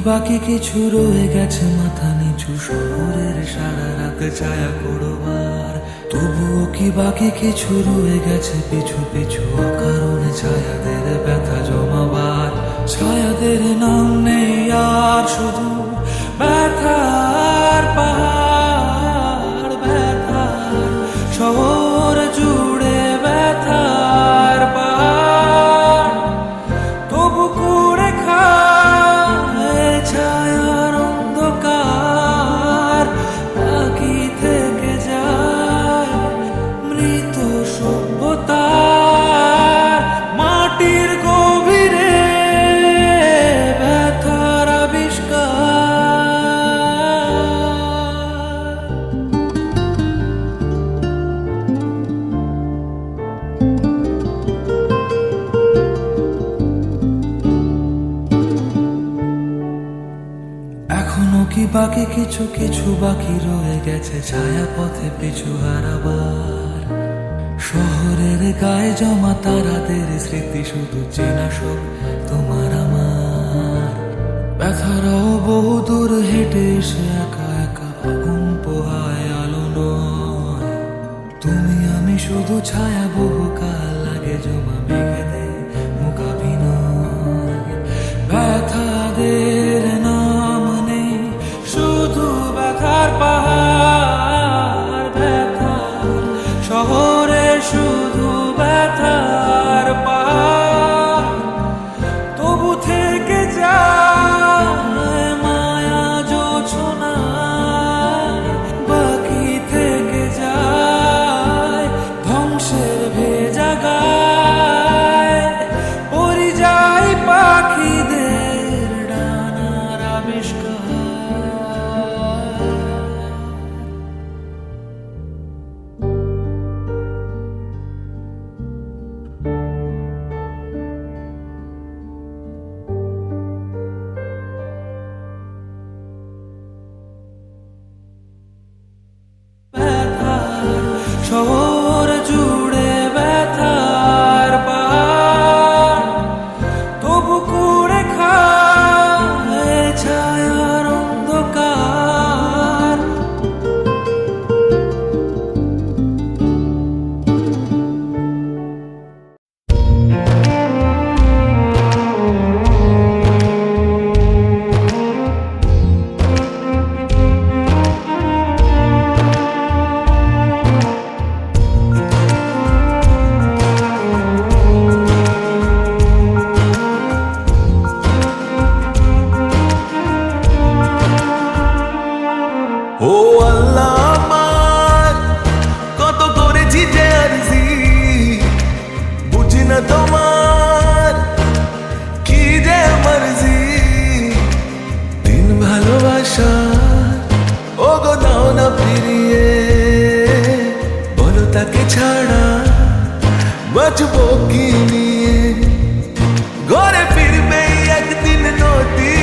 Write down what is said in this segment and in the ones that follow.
বাকি কিছু রয়ে গেছে মাথা নিচু শহরের সারা রাত ছায়া করবার। তবুও কি বাকি কিছু রয়ে গেছে পিছু পিছু অকারণে ছায়াদের ব্যথা জমাবার। ছায়াদের নাম নেই আর শুধু ব্যথার পাহাড়, ব্যথার শহর জুড়ে ব্যথার পাহাড়। তবু কুড়ে খায় ছায়ার অন্ধকার, বাকি থেকে যায় মৃত সভ্যতার মাটির গভীরে ব্যথার আবিষ্কার। এখনো কি বাকি কিছু কিছু বাকি রয়ে গেছে ছায়া পথে পিছু হারাবার। শহরের গায়ে জমা তারাদের স্মৃতি শুধু চেনা সুখ তোমার আমার। ব্যথারাও বহু দূর হেঁটে এসে একা একা আগুন পোহায় আলো নয়। তুমি আমি শুধু ছায়া বহুকাল লাগে জমা মেঘেতে মুখাভিনয়। ব্যথাদের নাম নেই শুধু ব্যথার পাহাড়, ব্যথার শহরে শুধু ব্যথার পাহাড়। তবু থেকে যায় মায়া জোছনায়, বাকি থেকে যায় ধ্বংসের ভেজা গায়। পরিযায়ী পাখিদের ডানার আবিষ্কার। ব্যথার শহর জুড়ে ব্যথার পাহাড়। তবু কুড়ে খায় ছায়ার অন্ধকার। ও আল্লাহ আমার কত করেছি যে আরজি, বুঝি না তোমার কি যে মর্জি। দিন ভালোবাসা ও গো দাও না ফিরিয়ে, বলো তাকে ছাড়া বাঁচবো কি নিয়ে। ঘরে ফিরবে একদিন নদী,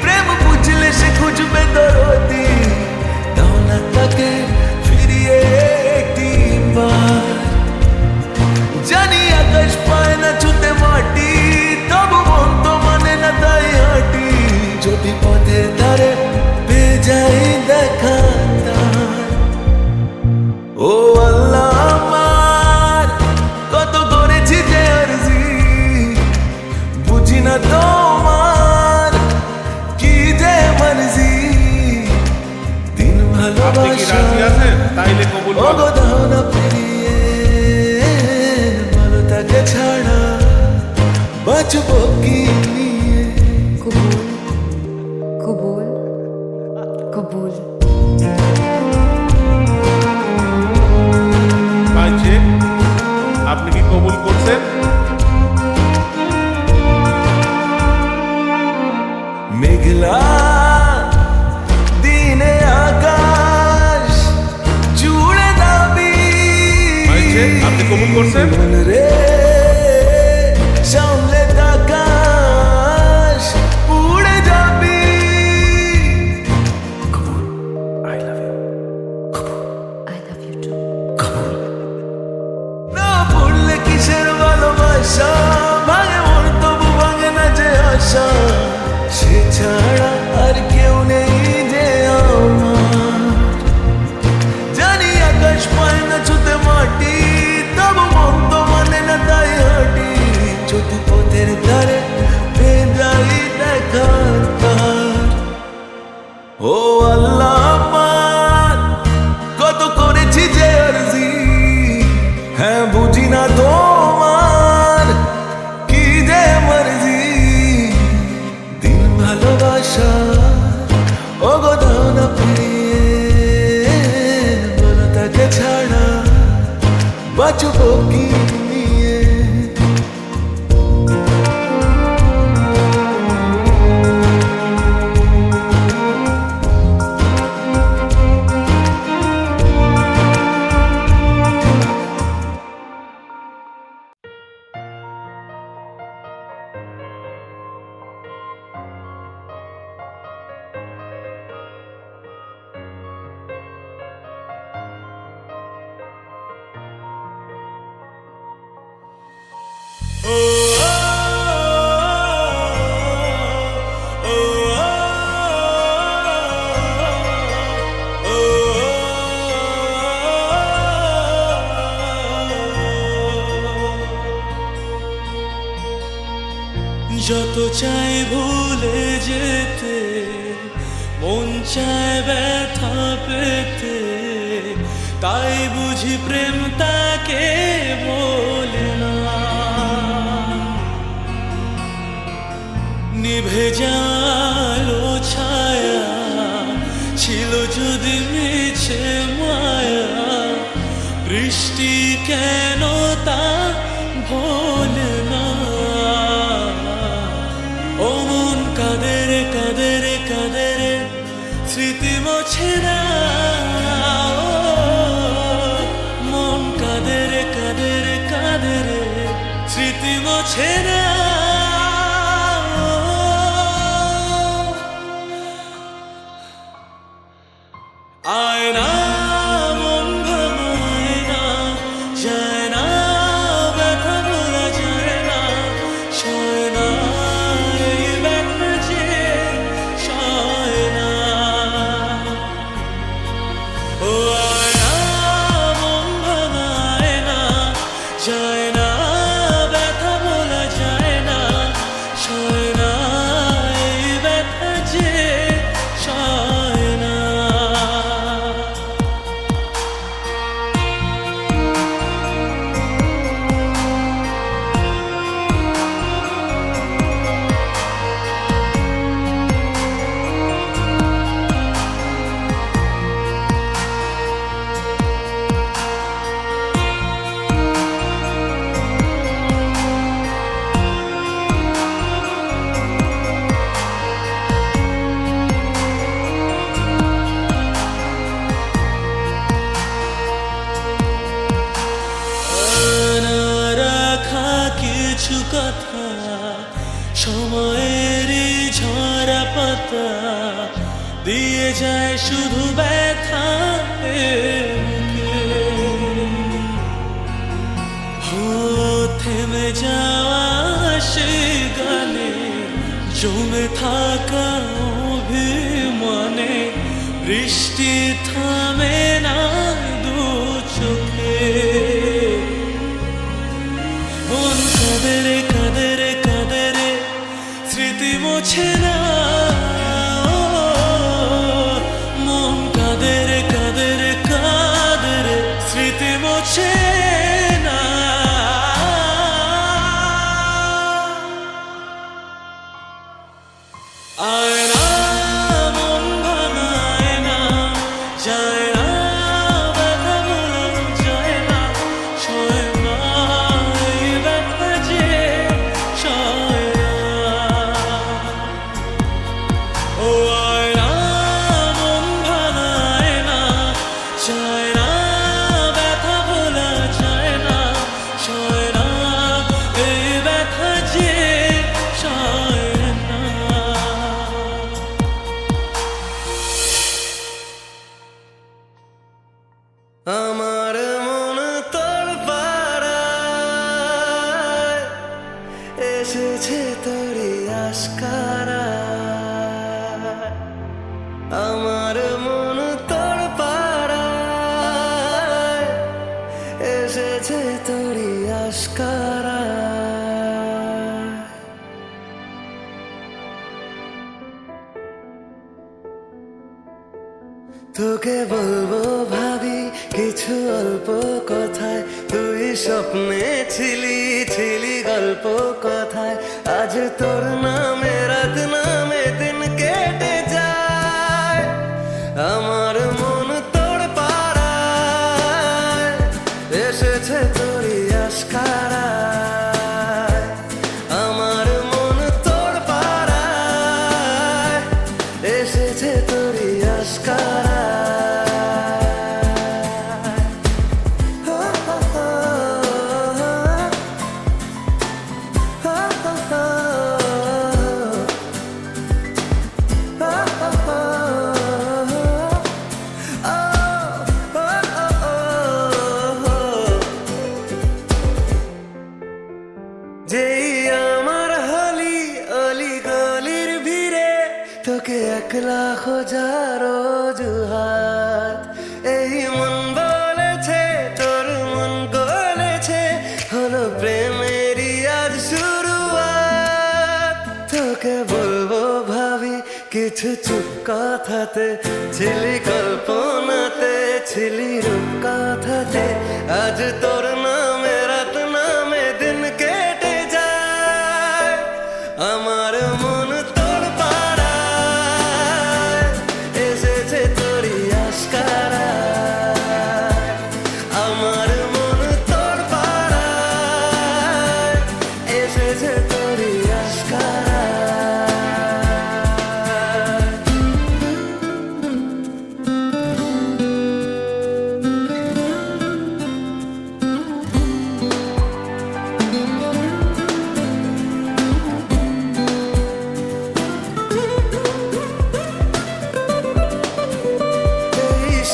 প্রেম বুঝলে সে খুঁজবে দরদি। দাও না তাকে ফিরিয়ে একটিবার। জানি আকাশ পায় না ছুতে মাটি, তবু মন তো মানে না তাই হাঁটি। যদি পথের ধারে পেয়ে যাই দেখা তার। ও আল্লাহ আমার কত করেছি যে আরজি, বুঝি না তোমার কি যে মর্জি। দিন আপনি কি ভালোবাসা রাজি আছেন? তাইলে কবুল ও করুন। গো দাও না ফিরিয়ে, ভালো তাকে ছাড়া বাঁচবো কি নিয়ে। কবুল কবুল কবুল। ভাই চেক, আপনি কি কবুল করছেন? মেঘলা দিনে আকাশ জুড়ে দাবি। ভাই চেক, আপনি কবুল করছেন? মন রে সামলে আকাশ উড়ে যাবি। I love you too. না পড়লে কিসের ভালোবাসা, ভাঙে মন তবু ভাঙে না যে আশা। সে ছাড়া বাঁচবো কি নিয়ে। যত চাই ভুলে যেতে, মন চায় ব্যথা পেতে, তাই বুঝি প্রেম তাকে বলে না। নিভে যালো ছায়া ছিল যদি মিছে মায়া, বৃষ্টি কেন তা ভোলে না। ও মন কাদের কাদের কাদের স্মৃতি মোছে না। মন কাদের কাদের কাদের স্মৃতি মোছে না। আয়না মন ভাঙায় না, যায় না ব্যথা ভোলা যায় না, সয় না এই ব্যথা যে সয় না। ও আয়না মন ভাঙায় না, যায় না ব্যথা ভোলা যায় না, সয় না এই ব্যথা যে সয় না। না রাখা কিছু কথা, সময়েরই ঝরা পাতা দিয়ে যায় শুধু ব্যথা থেমে যাওয়া সে গানে জমে থাকা অভিমানে, বৃষ্টি থামে না দু চোখে। মন কাদের কাদের কাদের স্মৃতি মোছে না। মন কাদের কাদের কাদের স্মৃতি মোছে না। আয়না মন ভাঙায় না, যায় না ব্যথা ভোলা যায় না, সয় না এই ব্যথা যে সয় না। ও আয়না মন ভাঙায় না, যায় না ব্যথা ভোলা যায় না, সয় না এই ব্যথা যে সয় না। আমার মন তোর পাড়ায় এসেছে তোরই আশকারা। আমার মন তোর পাড়ায় এসেছে তোরই আশকারা। তোকে বলবো ভাবি কিছু অল্প কথায়, তুই স্বপ্নে ছিলি ছিলি গল্প কথায়। আজ তোর নামে রাত নামে দিন কেটে যায়। আমার মন তোর পাড়ায় এসেছে তো এসেছে তোরই আশকারা যেই আমার হলি অলি গলির ভিড়ে তোকে 1,00,000 খোঁজার অজুহাত এই মন বলেছে তোর মন গলেছে হলো প্রেমেরই আজ শুরুয়াত তোকে বলবো ভাবি কিছু চুপ কথাতে ছিলি কল্পনাতে ছিলি রূপ কথাতে আজ তোর নামে রাত নামে দিন কেটে যায় আমার মন তোর পাড়ায় এসেছে তোরই আশকারা আমার মন তোর পাড়ায় এসেছে তোরই আশকারা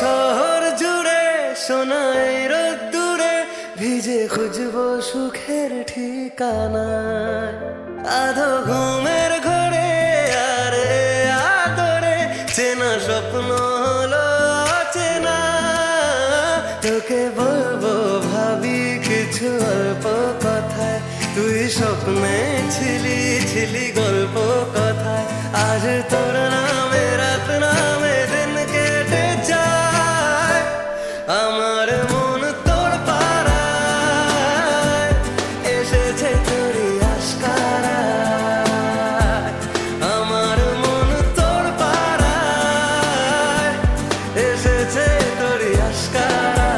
শহর জুড়ে সোনাই রোদ্দুরে ভিজে খুঁজবো সুখের ঠিকানা আধো ঘুমের ঘরে আরে আদরে চেনা স্বপ্ন হলো চেনা তোকে বলবো ভাবি কিছু অল্প কথায় তুই স্বপ্নে ছিলি ছিলি গল্প কথায় আজ তোর নামে রাত নামে দিন কেটে যায় আমার মন তোর পাড়ায় এসেছে তোরই আশকারা আমার মন তোর পাড়ায় এসেছে তোরই আশকারা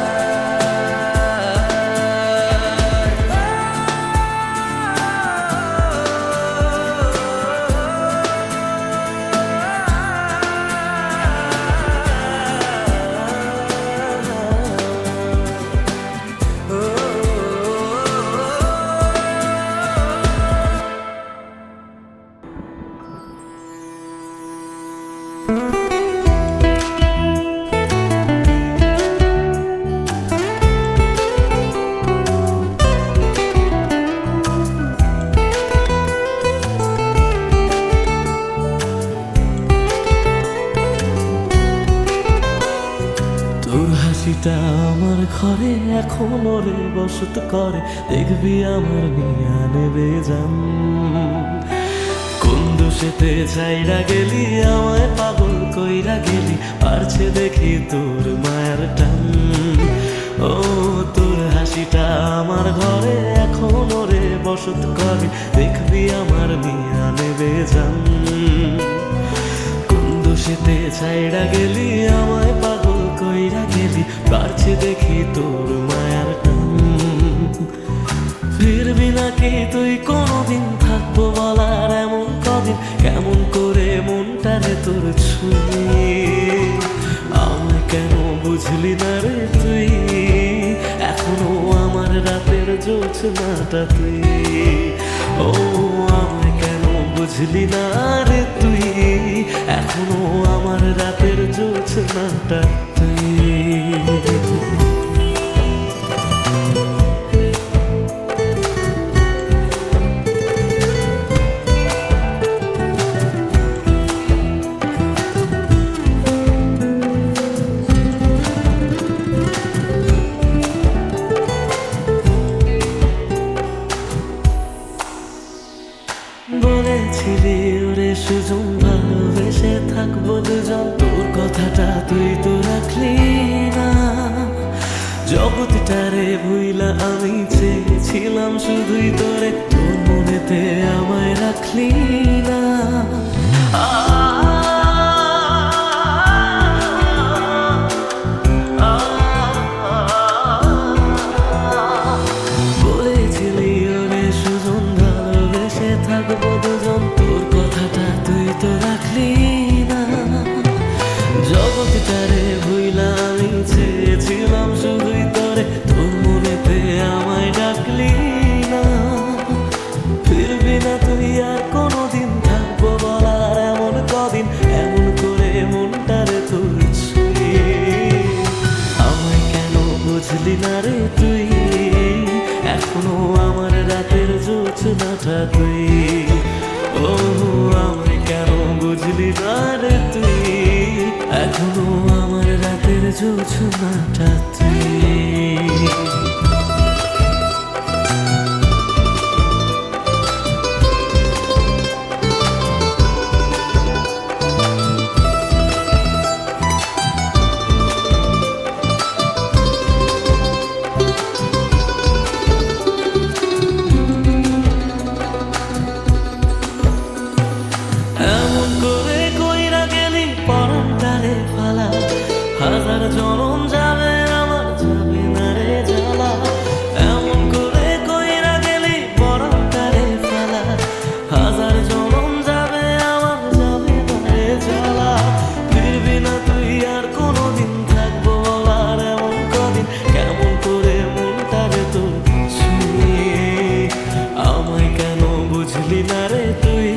তোর হাসিটা আমার ঘরে এখনো রে বসত করে দেখবি আমার নিয়া নেবে যান কোন দোষেতে চাইরা গেলি আমায় পাগল কইরা গেলি পারছে দেখি তোর মায়ের টান ও তোর হাসিটা আমার ঘরে এখনো রে বসত করে দেখবি আমার নিয়া নেবে যান কোন দোষেতে ছাইড়া গেলি আমায় পাগল কইরা গেলি পারছে দেখি তোর মায়ার টান ফিরবি নাকি তুই কোনদিন থাকবো বলার এমন কদিন কেমন করে মনটারে তোর ছুঁয়ে আমায় কেন বুঝলি না রে তুই এখনো আমার রাতের জোছনাটা তুই ও আমায় কেন বুঝলি না রে তুই এখনো আমার রাতের জোছনাটা তুই বলেছিলি ওরে সুজন ভালোবেসে থাকবো দুজন তোর কথাটা তুই তো রাখলি না জগৎটারে ভুইলা আমি চেয়েছিলাম শুধুই তোরে তোর মনেতে আমায় রাখলি না বলেছিলি ওরে সুজন ভালোবেসে থাকবো দুজন তোর কথাটা তুই তো রাখলি না জোছনাটা তুই। ও আমায় কেন বুঝলি না রে তুই, এখনো আমার রাতের জোছনাটা তুই। এমন করে কইরা গেলি পরমটারে ফালা, হাজার জনম যাবে আমার যাবে না রে জ্বালা। এমন করে কইরা গেলি পরমটারে ফালা, হাজার জনম যাবে আমার যাবে না রে জ্বালা। ফিরবি না তুই আর কোনোদিন, থাকবো বলার এমন কদিন, কেমন করে মনটারে তোর ছুঁয়ে। আমায় কেন বুঝলি না রে তুই,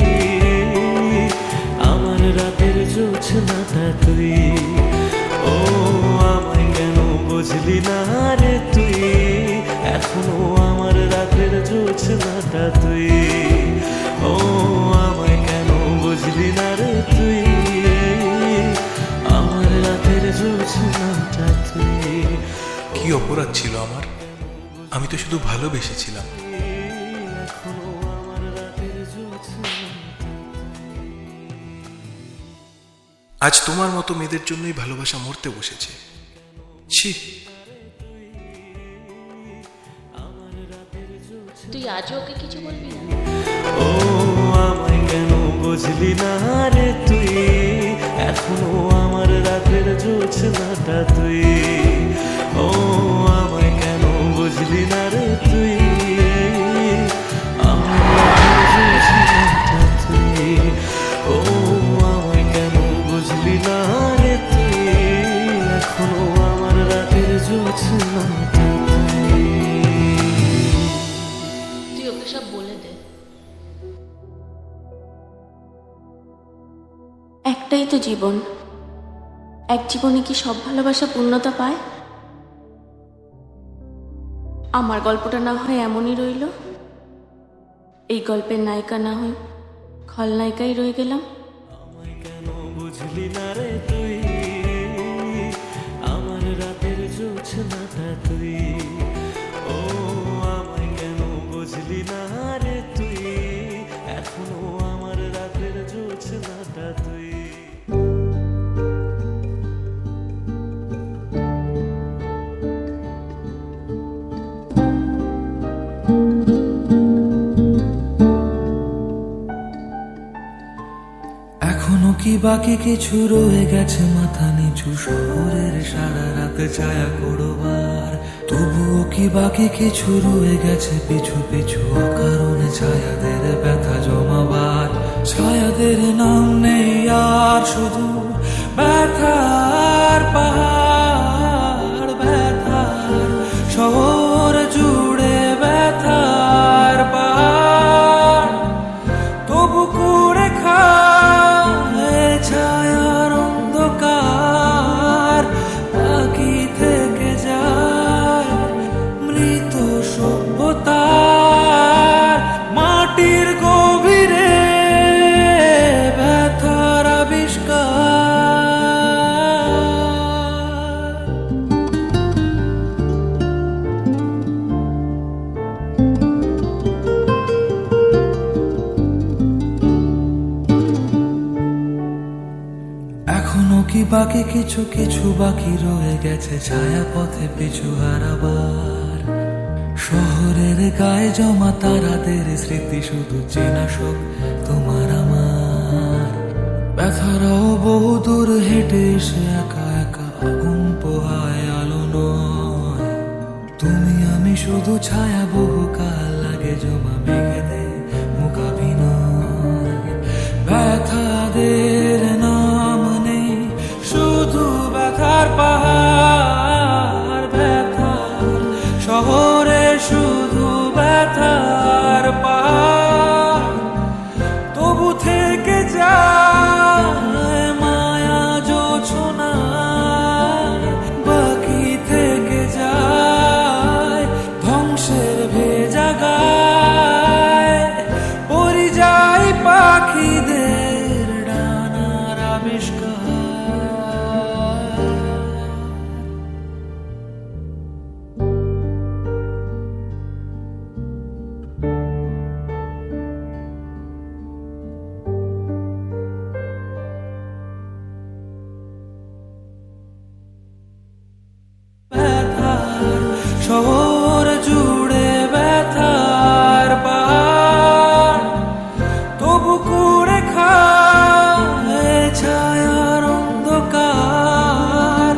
আমার রাতের জোছনাটা তুই। ও আমায় কেন বুঝলি না রে তুই, এখনো আমার রাতের জোছনাটা তুই। ও আমায় কেন বুঝলি না রে তুই, আমার রাতের জোছনাটা তুই। কি অপরাধ ছিল আমার? আমি তো শুধু ভালোবেসেছিলাম। এখনো আমার রাতের জোছনাটা। আজ তোমার মতো মেয়েদের জন্যই ভালোবাসা মরতে বসেছে। ছি, তুই আজও ওকে কিছু বলবি না? ও আমায় কেন বুঝলি না রে তুই, এখনো আমার রাতের জোছনাটা তুই। ও আমায় কেন বুঝলি না রে তুই, আমার রাতের জোছনাটা তুই। ও আমায় কেন বুঝলি না রে তুই, এখনো আমার রাতের জোছনাটা তুই। তুই ওকে সব বলে দে। একটাই তো জীবন, এক জীবনে কি সব ভালোবাসা পূর্ণতা পায়? আমার গল্পটা না হয় এমনই রইল, এই গল্পের নায়িকা না হই খলনায়িকাই রয়ে গেলাম। আমায় কেন বুঝলি না রে তুই, আমার রাতের জোছনাটা তুই। ও আমায় কেন বুঝলি না রে তুই, এখনো আমার রাতের জোছনাটা তুই। এখনো কি বাকি কিছু রয়ে গেছে মাথা নিচু, শহরের সারা রাত ছায়া করবার। তবুও কি বাকি কিছু রয়ে গেছে পিছু পিছু অকারণে ছায়াদের ব্যথা জমাবার। ছায়াদের নাম নেই আর শুধু ব্যথার পাহাড়, ব্যথার শহর জুড়ে ব্যথার পাহাড়। তবু করে খায় ছায়ার অন্ধকার, বাকি থেকে যায় মৃত সভ্যতার। মাটির গভীরে ব্যথার আবিষ্কার। এখনো কি বাকি কিছু কিছু বাকি রয়ে গেছে ছায়া পথে পিছু হারাবার। শহরের গায়ে জমা তারাদের স্মৃতি শুধু চেনা সব তোমার আমার। ব্যথারাও বহু দূর হেঁটে এসে একা একা আগুন পোহায় আলো নয়। তুমি আমি শুধু ছায়া, বহুকাল লাগে জমা মেঘেদের মুখাভিনয়। ব্যথাদের নাম নেই, শুধু ব্যথার পাহাড়, ব্যথার শহরে শুধু ব্যথার পাহাড়। তবু থেকে যায় মায়া জোছনায়, বাকি থেকে যায় ধ্বংসের ভেজা গায়। ব্যথার শহর জুড়ে ব্যথার পাহাড়, তবু কুড়ে খায় ছায়ার অন্ধকার।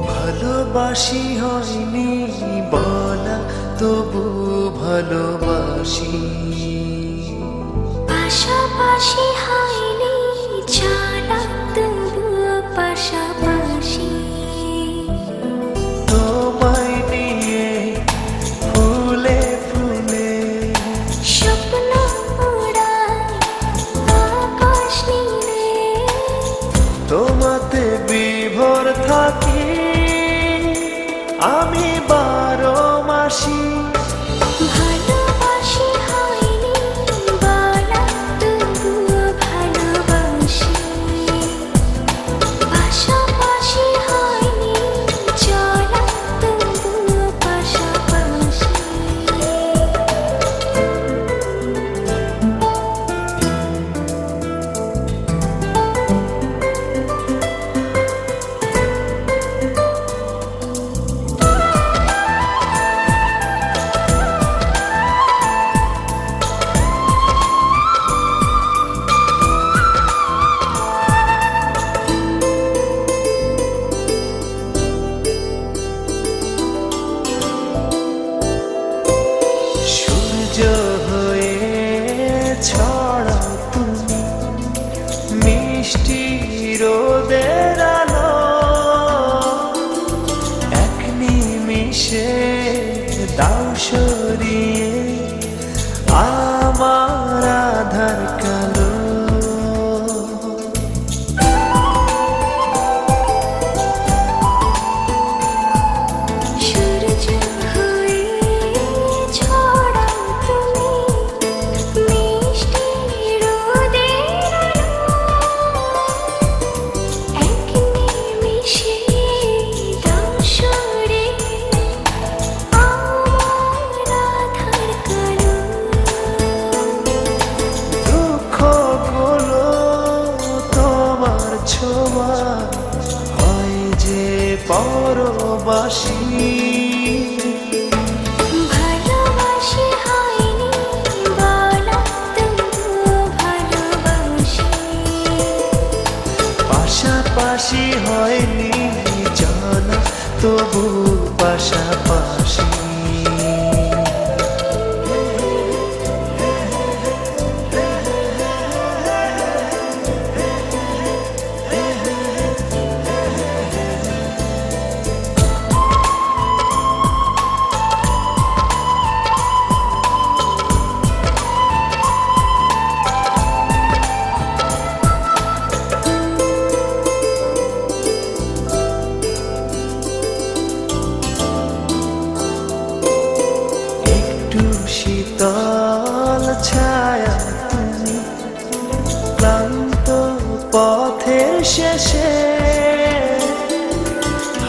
ভালোবাসি হয়নি বলা, তবু ভালোবাসি। পাশাপাশি হয়নি চলা, তবুও পাশাপাশি। তোমায় নিয়ে ফুলে ফুলে স্বপ্ন উড়ায় আকাশ নীলে, তোমাতে বিভোর থাকি আমি 12 মাসি। ভালোবাসি হয়নি বলা, তবুও ভালোবাসি। পাশাপাশি হয়নি চলা, তবুও পাশাপাশি। সূর্য হয়ে ছড়াও তুমি মিষ্টি রোদের আলো, এক নিমিষে দাও সরিয়ে আমার আধার কালো। সূর্য হয়ে ছড়াও তুমি মিষ্টি রোদের আলো, এক নিমিষে দাও সরিয়ে আমার আধার কালো। দুঃখগুলো তোমার ছোঁয়া হয় যে পরবাসী। ভালোবাসি হয়নি বলা, তবুও ভালোবাসি। পাশাপাশি হয়নি জানা, তবু পাশাপাশি। একটু শীতল ছায়া তুমি ক্লান্ত পথের শেষে,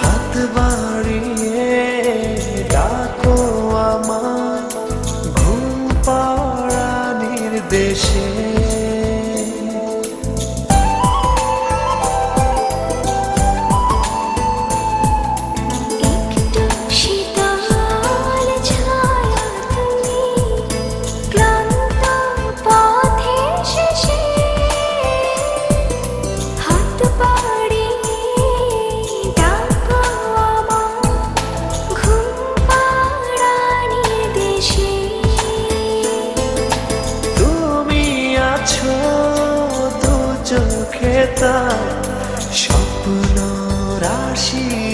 হাত বাড়িয়ে ডাকো আমার ঘুম পাড়া নির্দেশে। একটু শীতল ছায়া তুমি ক্লান্ত পথের শেষে, হাত বাড়িয়ে ডাকো আমার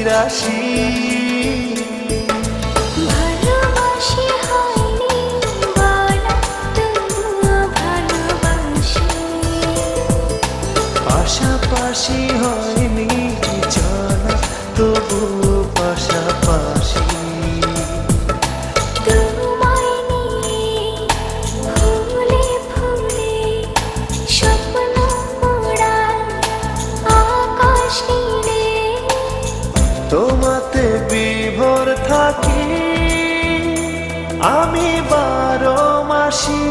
রাশি ভালোবাসি হয়নি বলা তবুও ভালোবাসি পাশাপাশি হয়নি জানা তবুও পাশাপাশি তোমায় নিয়ে ফুলে ফুলে স্বপ্ন ওড়ায় আকাশ নীলে তোমাতে বিভোর থাকি আমি 12 মাসি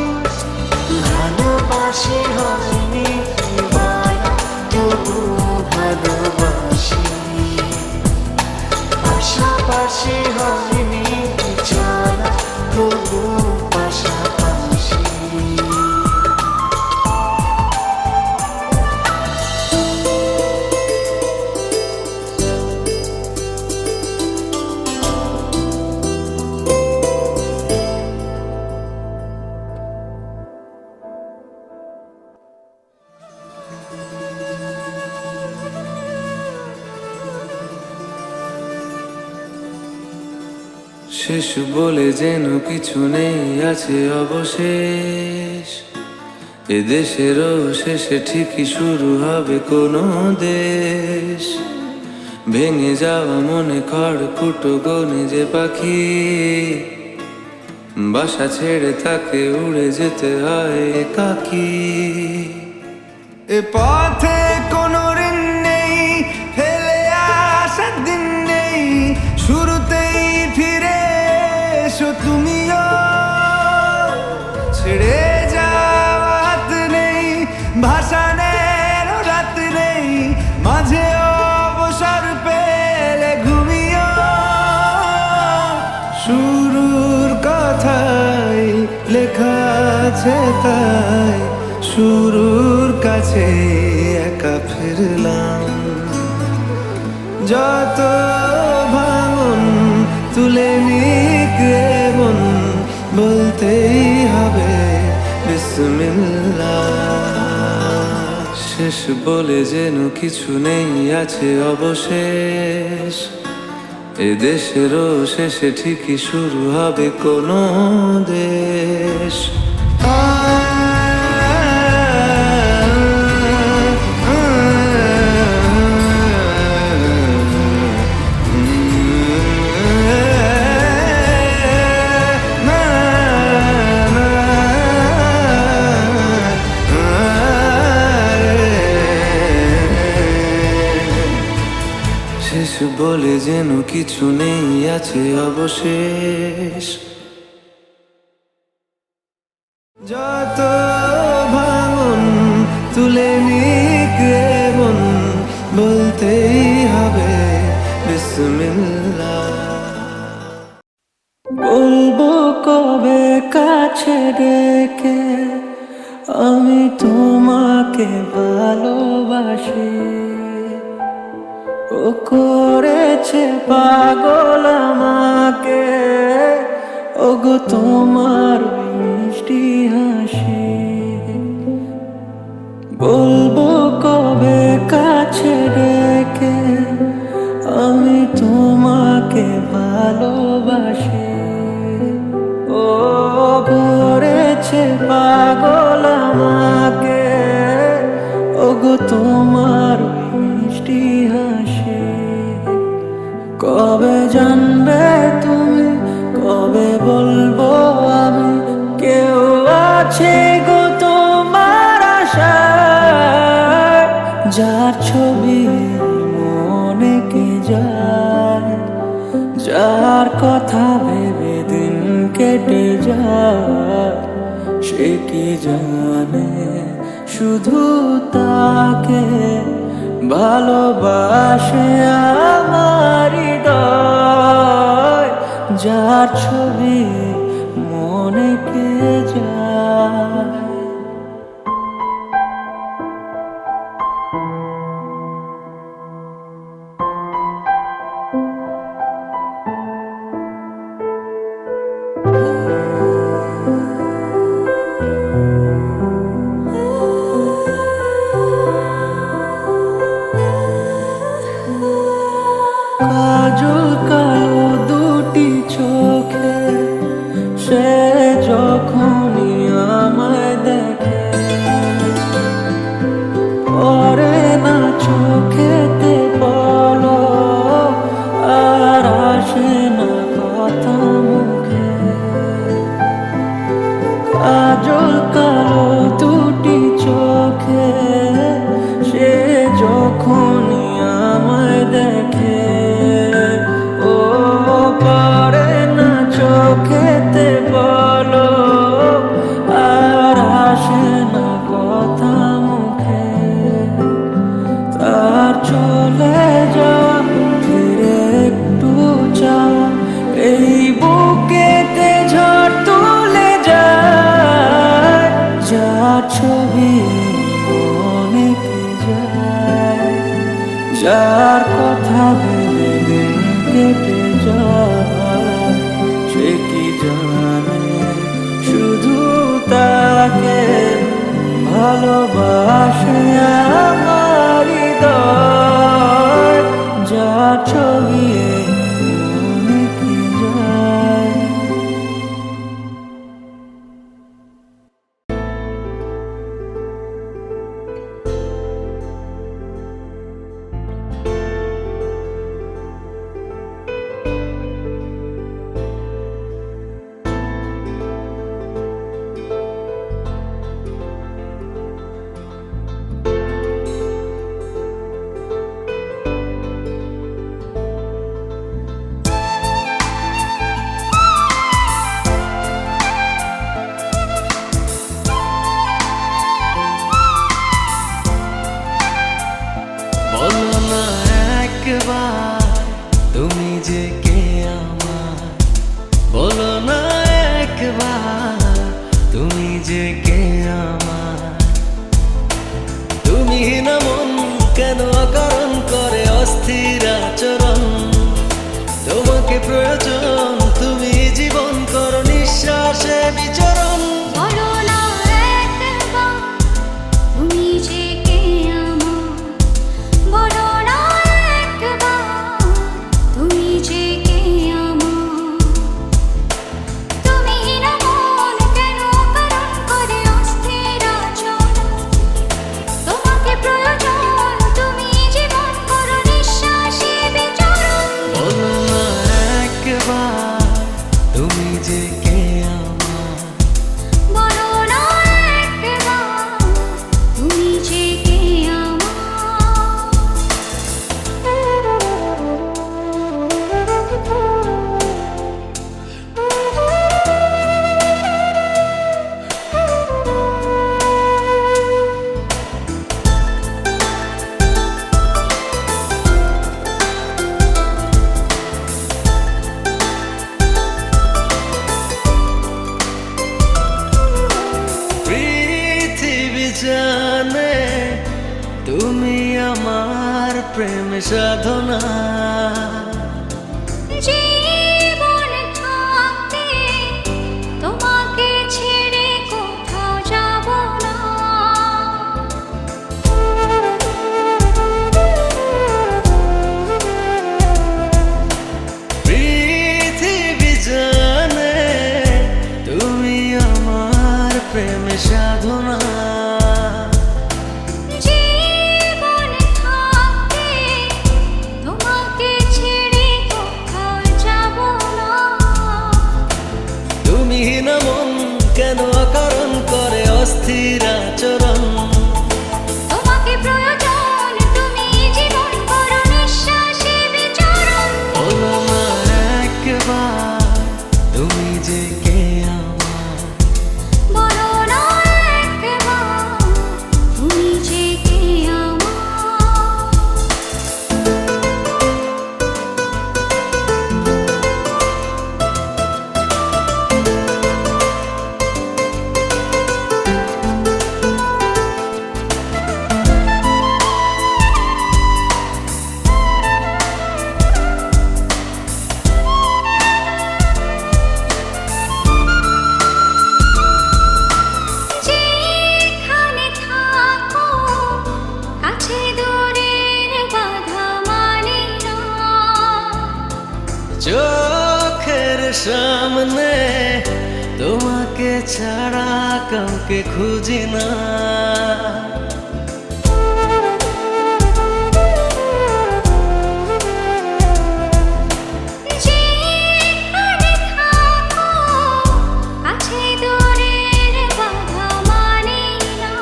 ভালোবাসি হয়নি বলা তবুও ভালোবাসি পাশাপাশি হয়নি জানা তবুও পাশাপাশি শেষ বলে যেন কিছু নেই আছে অবশেষ এ দেশেরও শেষে ঠিকই শুরু হবে কোনো দেশ ভেঙে যাওয়া মনে খড়কুটো গনে যে পাখি বাসা ছেড়ে তাকে উড়ে যেতে হয় একাকী এ পথে কোনো ঋণ নেই ফেলে আসার দিন নেই শুরুতেই ফিরে এসো তুমিও ছেড়ে যাওয়াত নেই ভাসানের রাত নেই মাঝে অবসর পেলে ঘুমিও শুরুর কথাই লেখা আছে তাই শুরুর কাছে একা ফিরলাম যত ভাঙন তুলে নিক মন বলতেই হবে বিসমিল্লাহ শেষ বলে যেন কিছু নেই আছে অবশেষ এ দেশেরও শেষে ঠিকই শুরু হবে কোনো দেশ শেষ বলে যেন কিছু নেই আছে অবশেষ যত ভাঙন তুলে নিক মন বলতেই হবে বিসমিল্লাহ বলবো কবে কাছে ডেকে আমি তোমাকে ভালোবাসি ও করেছে পাগল আমাকে ওগো তোমার মিষ্টি হাসি বলবো কবে কাছে ডেকে আমি তোমাকে ভালোবাসি ও করেছে পাগল আমাকে ওগো তোমার মিষ্টি হাসি কবে জানবে তুমি কবে বলবো আমি কেউ আছে গো তোমার আশায় যার ছবি মনে কে যায় যার কথা ভেবে দিন কেটে যায় সে কি জানে শুধু তাকে ভালোবাসে আমার হৃদয় যার ছবি মনে কে যায় কাজল কালো দুটি চোখে সে যখনই আমায় দেখে পরে না চোখেতে বলো আর আসে না কথা মুখে কাজল কালো দুটি চোখে সে যখনই আমায় দেখে ও পারে না চোখেতে বলো আর আসে না কথা মুখে তার চলে যাওয়া ফিরে একটু চাওয়া এই বুকেতে ঝড় তুলে যায় যার ছবি অনেকে যায় যার কথা ভেবে দিন কেটে যায় সে কি জানে শুধু তাকে ভালোবাসে আমার হৃদয় যার ছবি অনেকে যায় বলো না একবার তুমি যে কে আমার বলো না একবার তুমি যে কে আমার তুমি না মন কেন অকারণ করে অস্থির আচরণ তোমাকে প্রয়োজন তুমি জীবন করো নিঃশ্বাসে বিচরণ বলো না একবার তুমি যে কে আমার বলো না একবার তুমি যে কে আমার তুমি না মন কেন অকারণ করে অস্থির আচরণ তোমাকে প্রয়োজন তুমি জীবন করো নিঃশ্বাসে বিচরণ বলো না একবার তুমি যে কে আমার বলো না একবার তুমি যে কে পৃথিবী জানে তুমি আমার প্রেম সাধনা জীবন থাকতে তোমাকে ছেড়ে কোথাও যাব না পৃথিবী জানে তুমি আমার প্রেম সাধনা জীবন থাকতে তোমাকে চোখের সামনে তোমাকে ছাড়া কাউকে খুঁজি না। যেখানে থাকো কাছে দূরের বাধা মানি না।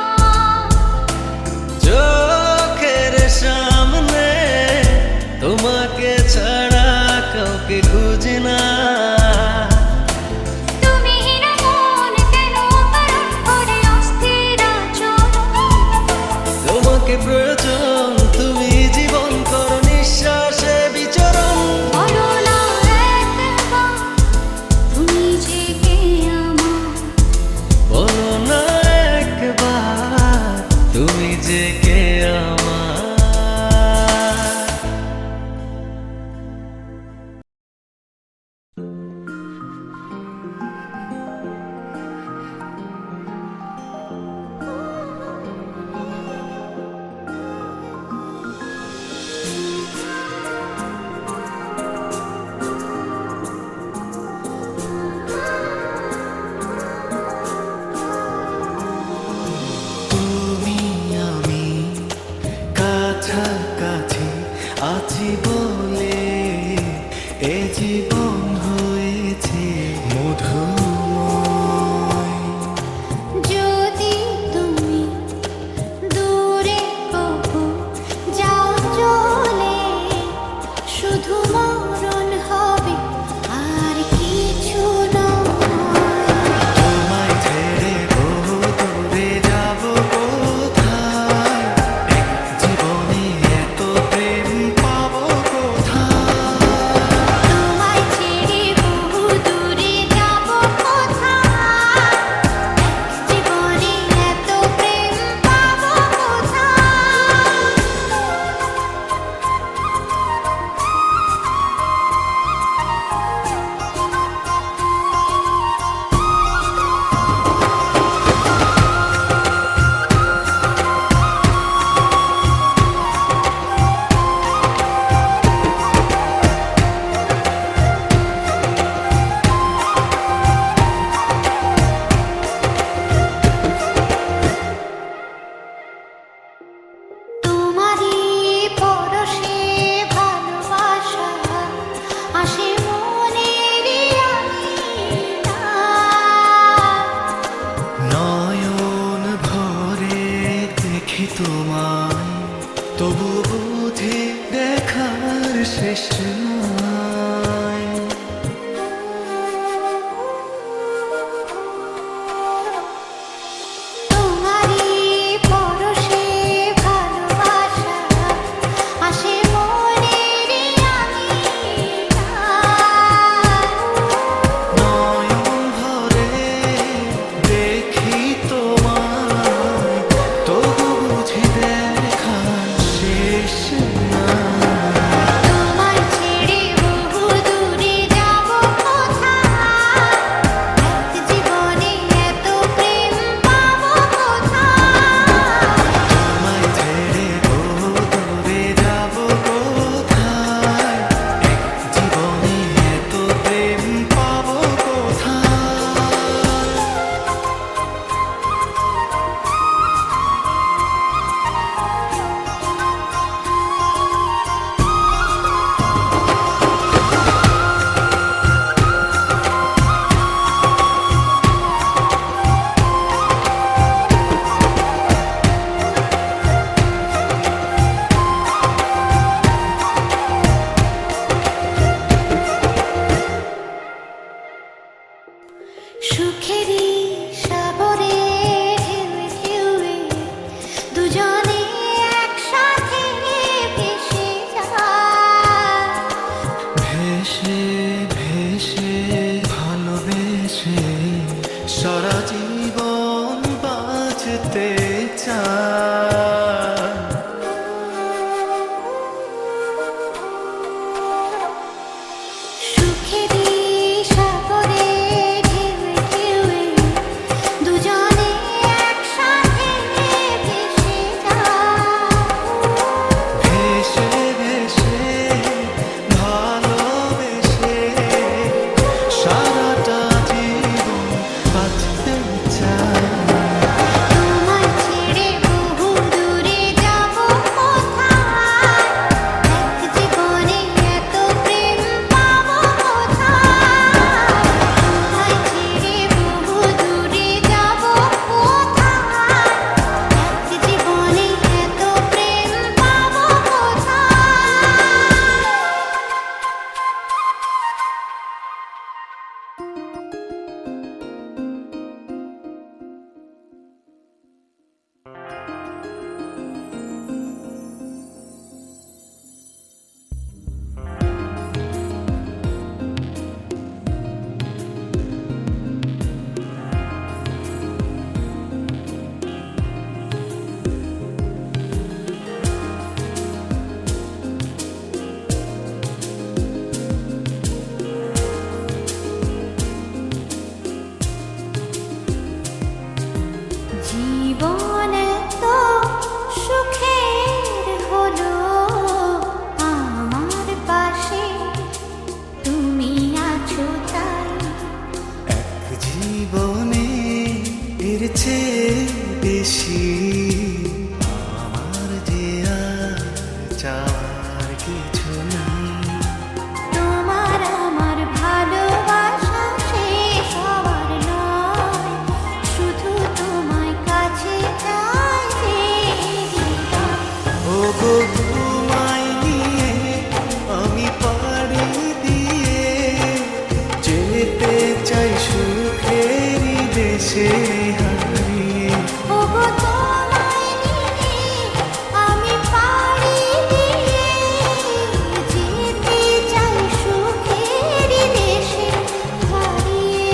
চোখের সামনে তোমাকে ছাড়া কাউকে খুঁজি না। তুমি হীন মন কেন অপহরণ করে অস্থির আচরণ। তোমাকে প্রয়োজন, তুমি জীবন করো নিঃশ্বাসে বিচরণ। বলো না একবার তুমি যে কে আমার। বলো না একবার তুমি যে কে আমার। তুমি আমি কাছাকাছি আছি বলে এ জীবন হয়েছে মধুময়। যদি তুমি দূরে কখনো যাও চলে শুধু মরণ হবে আর কিছু নয়। তোমায় ছেড়ে বহু দূরে যাব কোথায়, এক জীবনে এত প্রেম পাবো কোথায়। তোমায় ছেড়ে বহু দূরে যাব কোথায়, জীবনে এত প্রেম পাবো কোথায়। তোমারই পরশে ভালোবাসা আসে মনের আঙিনায়। নয়ন ভরে দেখি তোমায়, তবু বুঝি দেখার শেষ নাই। তোমারই পরশে ভালোবাসা আসে মনের আঙিনায়। নয়ন ভরে দেখি তোমায়, তবু বুঝি দেখার শেষ নাই। তোমায় ছেড়ে বহু দূরে যাব কোথায়, এক জীবনে এত প্রেম পাবো কোথায়। তোমায় ছেড়ে বহু দূরে যাব কোথায়, এক জীবনে এত প্রেম পাবো কোথায়। সুখেরই সাগরে ঢেউয়ে ঢেউয়ে দুজনে একসাথে ভেসে যায়। ভেসে ভেসে ভালোবেসে সারা জীবন বাঁচতে চায়। সুখেরই সাগরে ঢেউয়ে ঢেউয়ে দুজনে একসাথে ভেসে যায়। ভেসে ভেসে ভালোবেসে বেশি আমার যে আর চাওয়ার কিছু নেই। তোমার আমার ভালোবাসা শেষ হওয়ার নয়, শুধু তোমায় কাছে চাই যে হৃদয়। ওগো তোমায় নিয়ে আমি পাড়ি দিয়ে যেতে চাই সুখেরই দেশে হারিয়ে। ওগো তোমায় নিয়ে আমি পাড়ি দিয়ে যেতে চাই সুখের দেশে হারিয়ে।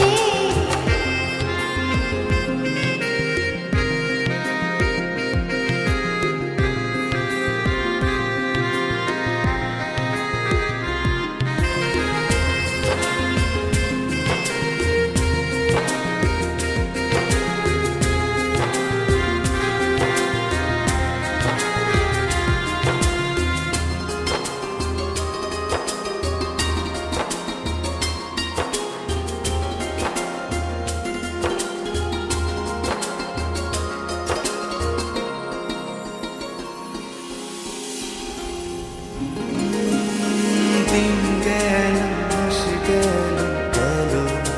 দিন গেল মাস গেল গেল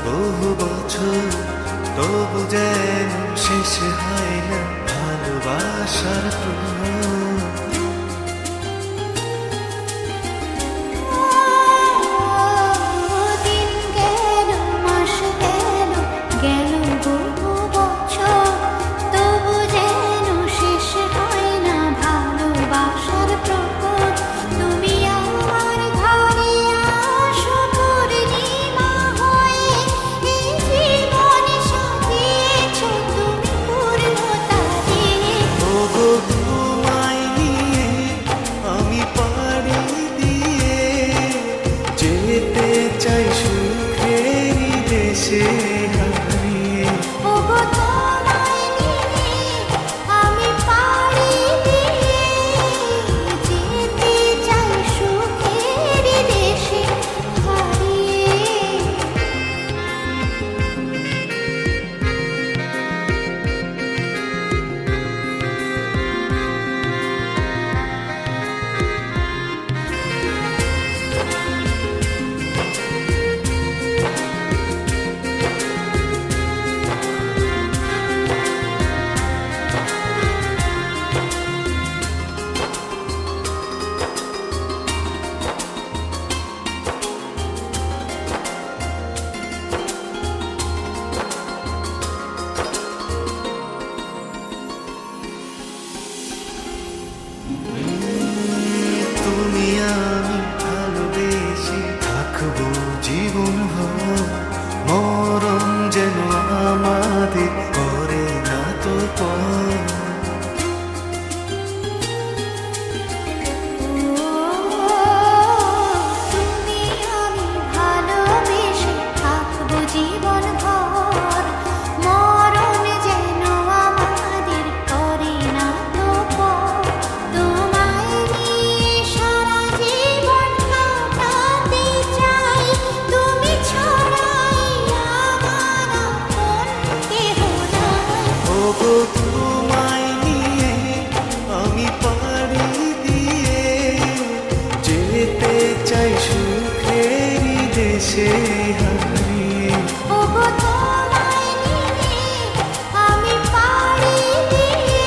বহু বছর, তবু যেন শেষ হয় না ভালোবাসার প্রহর। দিন গেল মাস গেল গেল বহু বছর, তবু যেন শেষ হয় না ভালোবাসার প্রহর। তুমি আমার ঘরে আসো পূর্ণিমা হয়ে, এই জীবন সাজিয়েছ তুমি পূর্ণতা দিয়ে। ওগো তোমায় নিয়ে আমি পাড়ি দিয়ে যেতে চাই সুখেরই দেশে হারিয়ে। ওগো তোমায় নিয়ে আমি পাড়ি দিয়ে যেতে চাই সুখের দেশে হারিয়ে। তুমি আমি ভালোবেসে থাকবো জীবন ভর, মরণ যেন আমাদের করে না তো পর। তুমি আমি ভালোবেসে থাকবো জীবন ভর, মরণ যেন আমাদের করে না তো পর। তোমায় নিয়ে সারা জীবন কাটাতে চাই, তুমি ছাড়াই আমার আপন কেহ নাই। ওগো তোমায় নিয়ে আমি পাড়ি দিয়ে যেতে চাই সুখেরই দেশে হারিয়ে। ওগো তোমায় নিয়ে আমি পাড়ি দিয়ে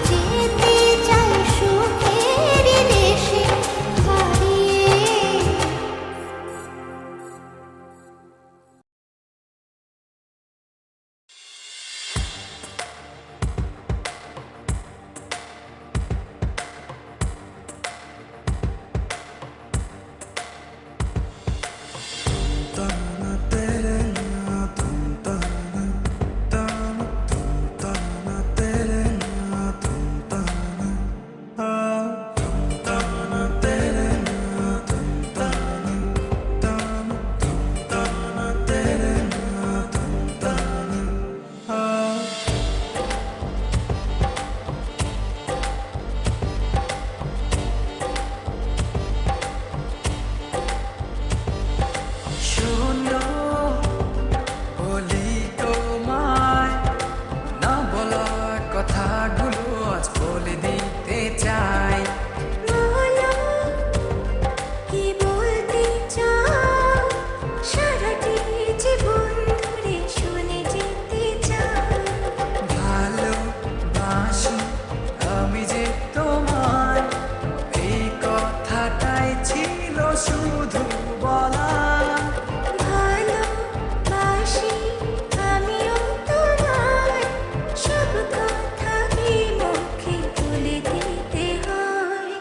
যেতে চাই সুখের দেশে হারিয়ে। Tan শুধু বলা ভালোবাসি আমিও তোমায়, সব কথা কি মুখে বলে দিতে হয়?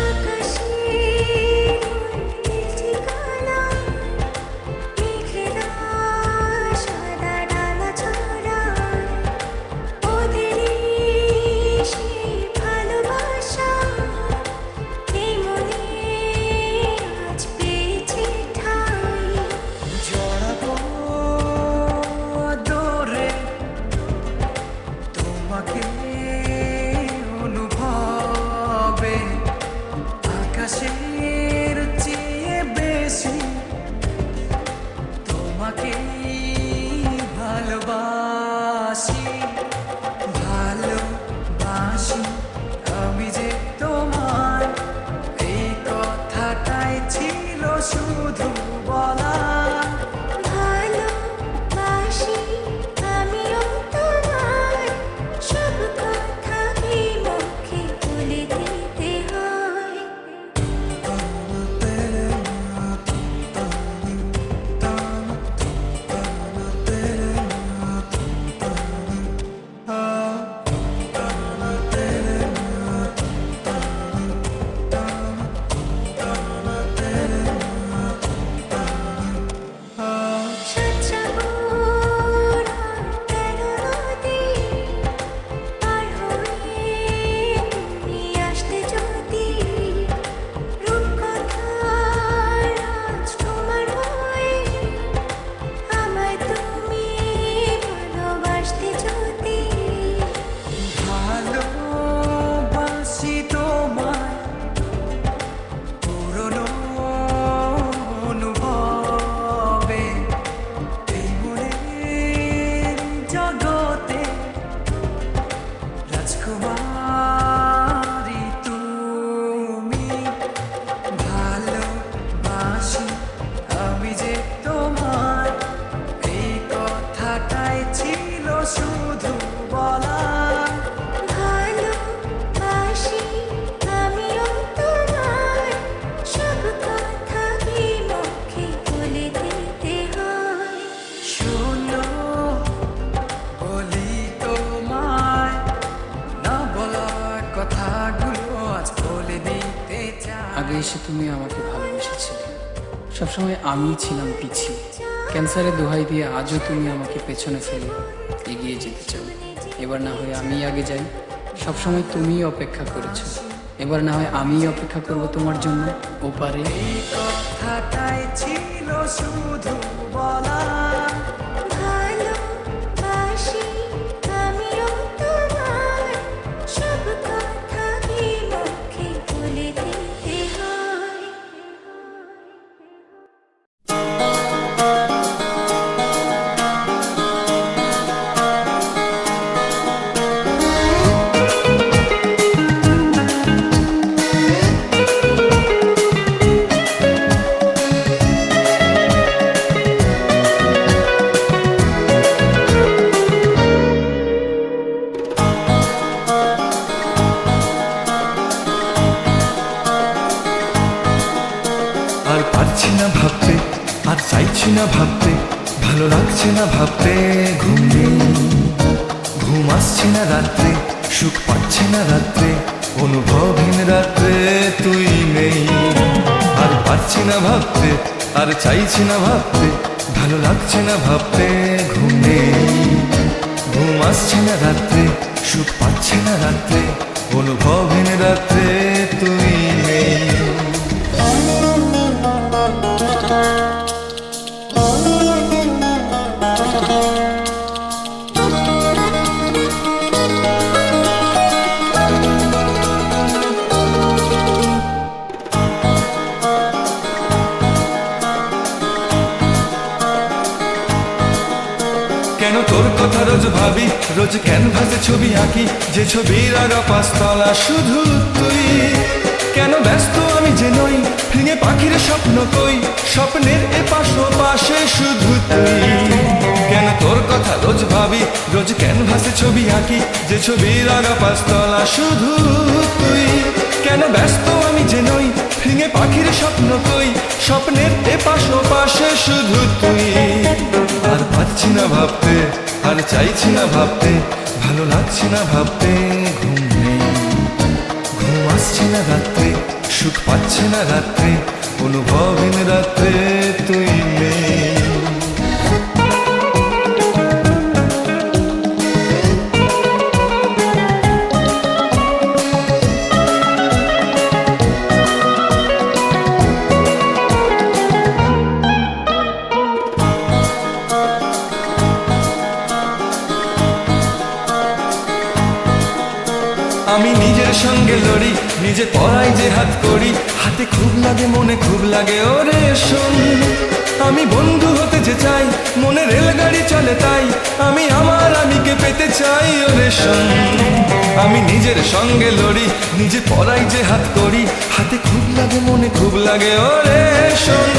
আকাশের ঠিকানা মেঘেরা সাদা ডানা ছড়ায়, ওদেরই সেই ভালোবাসা এই মনে আজ পেয়েছে ঠাঁই। জড়াবো দৌড়ে তোমাকে অনুভবে, আকাশের চেয়ে বেশি তোমাকে ভালোবাসি, ভালোবাসি আমি যে তোমায়, এই কথাটাই ছিল শুধু বলা ভালোবাসি আমিও তোমায়, সব কথা কি মুখে বলে দিতে হয়? ভালোবাসি তোমায় পুরনো অনুভবে, এই মনের জগতে রাজকুমারী তুমি, ভালোবাসি আমি যে তোমায়, এই কথাটাই ছিল শুধু বলা ভালোবাসি আমিও তোমায়, সব কথা কি মুখে বলে দিতে হয়? শোনো বলি তোমায়, না বলা কথাগুলো আজ বলে দিতে চাই। আগে এসে তুমি আমাকে ভালোবেসেছিলে, সবসময় আমিই ছিলাম পিছিয়ে। ক্যান্সারের দোহাই দিয়ে আজও তুমি আমাকে পেছনে ফেলে এগিয়ে যেতে চাও। এবার না হয় আমি আগে যাই, সবসময় তুমিই অপেক্ষা করেছো, এবার না হয় আমিই অপেক্ষা করব তোমার জন্য ওপারে। এই কথাটাই ছিল শুধু বলা ভালোবাসি আমিও তোমায়, সব কথা কি মুখে বলে দিতে হয়? আর পারছি না ভাবতে, আর চাইছি না ভাবতে, ভালো লাগছে না ভাবতে, ঘুম নেই, ঘুম আসছে না রাত্রে, সুখ পাচ্ছে না রাত্রে, অনুভবহীন রাত্রে তুই নেই। আর পারছি না ভাবতে, আর চাইছি না ভাবতে, ভালো লাগছে না ভাবতে, ঘুম নেই, ঘুম আসছে না রাত্রে, সুখ পাচ্ছে না রাত্রে, অনুভবহীন রাত্রে তুই নেই। কেন তোর কথা রোজ ভাবি, রোজ ক্যানভাসে ছবি আঁকি, যে ছবির আগা পাঁচতলা শুধু তুই। কেন ব্যস্ত আমি যে নই, ভেঙে পাখির স্বপ্ন কই, স্বপ্নের এপাশ পাশে শুধু তুই। কেন তোর কথা রোজ ভাবি, রোজ ক্যানভাসে ছবি আঁকি, যে ছবির আগা পাঁচতলা শুধু তুই। কেন ব্যস্ত আমি যে নই, ভেঙে পাখির স্বপ্ন কই, স্বপ্নের এপাশ পাশে শুধু তুই। আর পাচ্ছি না ভাবতে, আর চাইছি না ভাবতে, ভালো লাগছে না ভাবতে, ঘুম নেই, ঘুম আসছে না রাত্রে, সুখ পাচ্ছে না রাত্রে, অনুভবহীন রাত্রে তুই নেই। আমি নিজের সঙ্গে লড়ি, নিজে পড়াই যে হাত করি, হাতে খুব লাগে মনে খুব লাগে ওরে শোন। আমি বন্ধু হতে যে চাই, মনে রেলগাড়ি চলে তাই, আমি আমার আমিকে পেতে চাই ওরে শোন। আমি নিজের সঙ্গে লড়ি, নিজে পড়াই যে হাত করি, হাতে খুব লাগে মনে খুব লাগে ওরে শোন।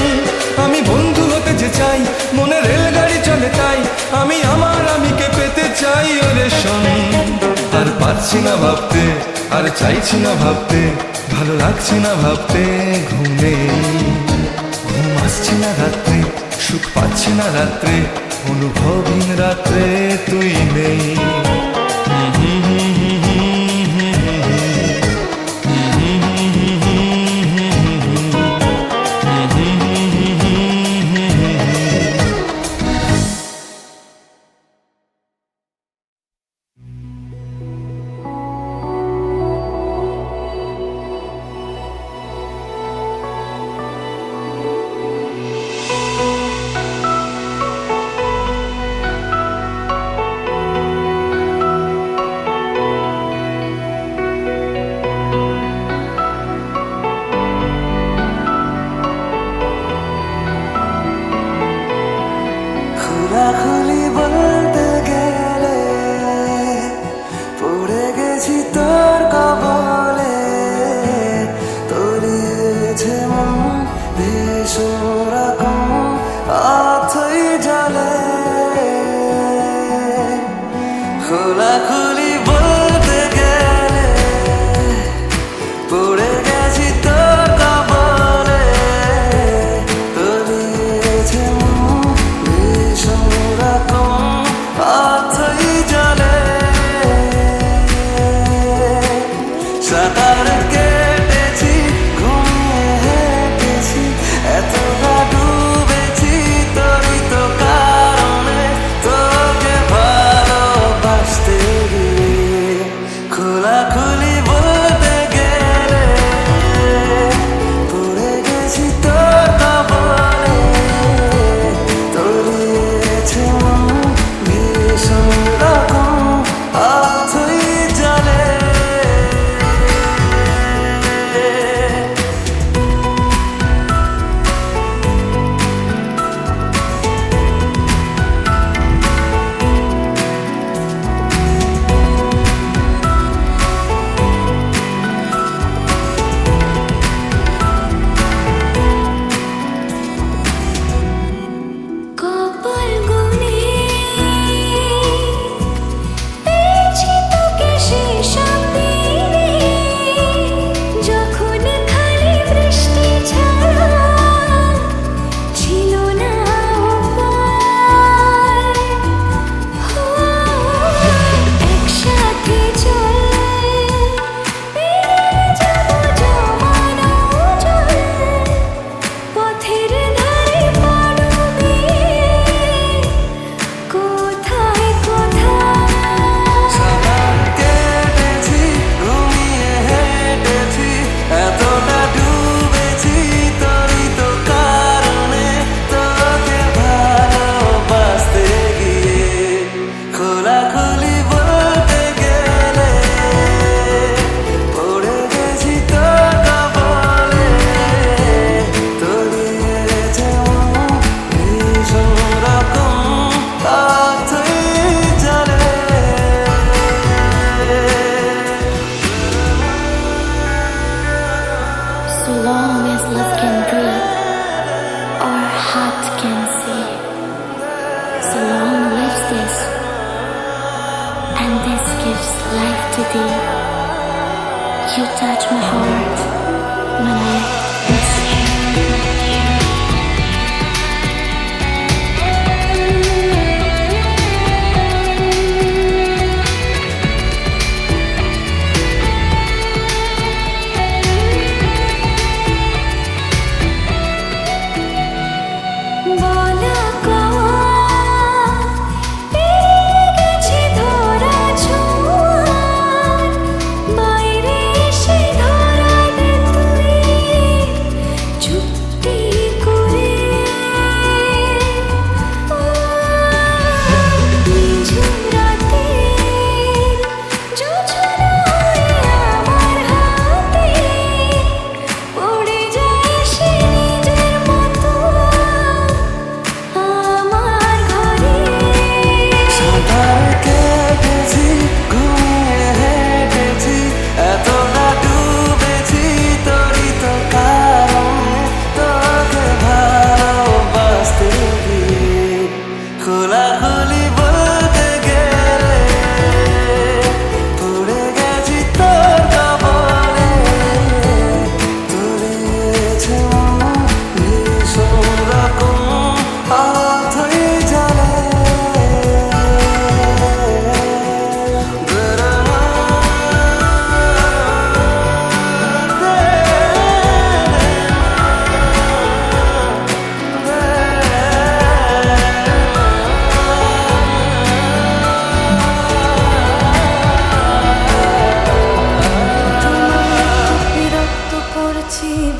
আমি বন্ধু হতে যে চাই, মনে রেলগাড়ি চলে তাই, আমি আমার আমিকে পেতে চাই ওরে শোন। আর পারছি না ভাবতে, আর চাইছি না ভাবতে, ভালো লাগছে না ভাবতে, ঘুম নেই, ঘুম আসছে না রাত্রে, সুখ পাচ্ছি না রাত্রে, অনুভবহীন রাত্রে তুই নেই। খোলাখুলি বলতে গেলে পড়ে গেছি তোর কবলে, তলিয়েছে মন ভীষণ রকম অথই জলে। খোলাখুলি বলতে গেলে পড়ে গেছি তোর কবলে, তলিয়েছে মন ভীষণ রকম অথই জলে। সাঁতার কেটেছি, ঘুমিয়ে হেঁটেছি, এতটা ডুবেছি তোরই তো কারণে, তোকে ভালোবাসতে গিয়ে। খোলাখুলি বলতে গেলে পড়ে গেছি তোর কবলে, তলিয়েছে মন ভীষণ রকম অথই জলে। long as love can breathe or heart can see, so long lives this, and this gives life to thee. You touch my heart when I miss you.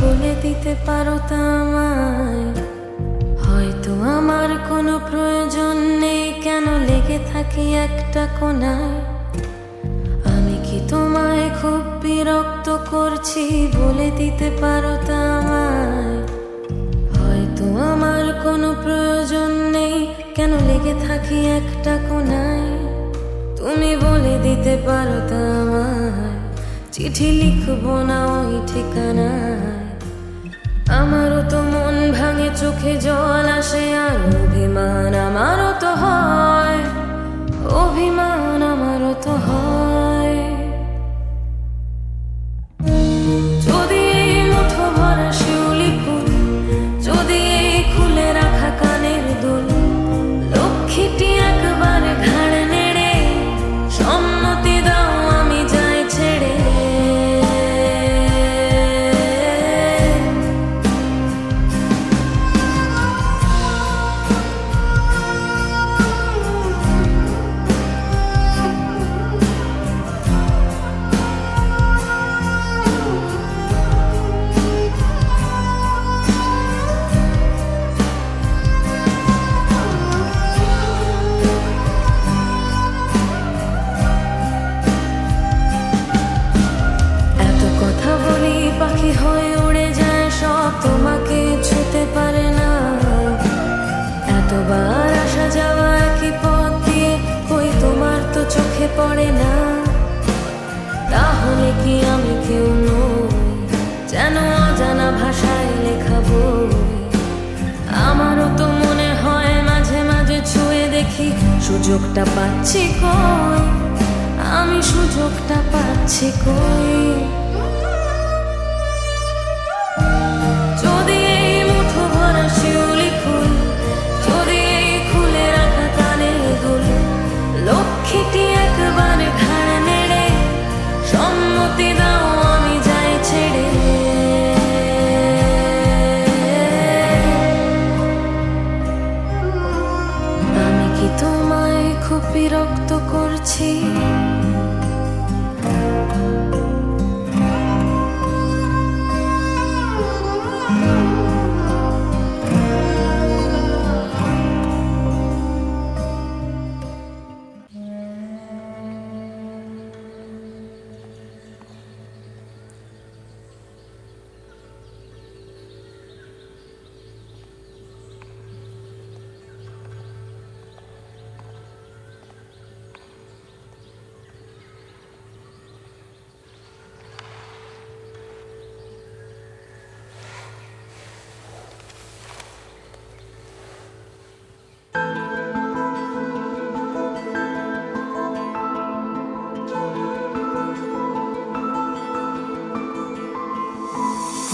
বলে দিতে পারো তা আমায়, হয়তো আমার কোনো প্রয়োজন নেই, কেন লেগে থাকি একটা কোণায়। আমি কি তোমায় খুব বিরক্ত করছি বলে দিতে পারো তা আমায়, হয়তো আমার কোনো প্রয়োজন নেই, কেন লেগে থাকি একটা কোণায়। তুমি বলে দিতে পারো তা আমায়, চিঠি লিখবো না ওই ঠিকানায়। আমারও তো মন ভাঙে, চোখে জল আসে, আর অভিমান আমারও তো হয়, অভিমান আমারও তো হয়। যদি এই মুঠো ভরা শিউলি ফুল, যদি এই খুলে রাখা কানের দুল, লক্ষ্মীটি একবার ঘাড় নেড়ে সম্মতি দাও আমি যাই ছেড়ে। পাখি হয়ে উড়ে যায় সব, তোমাকে ছুতে পারে না। এতবার আসা যাওয়া একই পথ দিয়ে, কই তোমার তো চোখে পড়ে না। তাহলে কি আমি কেউ নই, যেন অজানা ভাষায় লেখা বই। আমারও তো মনে হয় মাঝে মাঝে ছুঁয়ে দেখি, সুযোগটা পাচ্ছি কই, আমি সুযোগটা পাচ্ছি কই। যদি এই মুঠো ভরা শিউলি ফুল, যদি এই খুলে রাখা কানের দুল, লক্ষ্মীটি একবার ঘাড় নেড়ে সম্মতি দাও আমি যাই ছেড়ে। আমি কি তোমায় খুব বিরক্ত করছি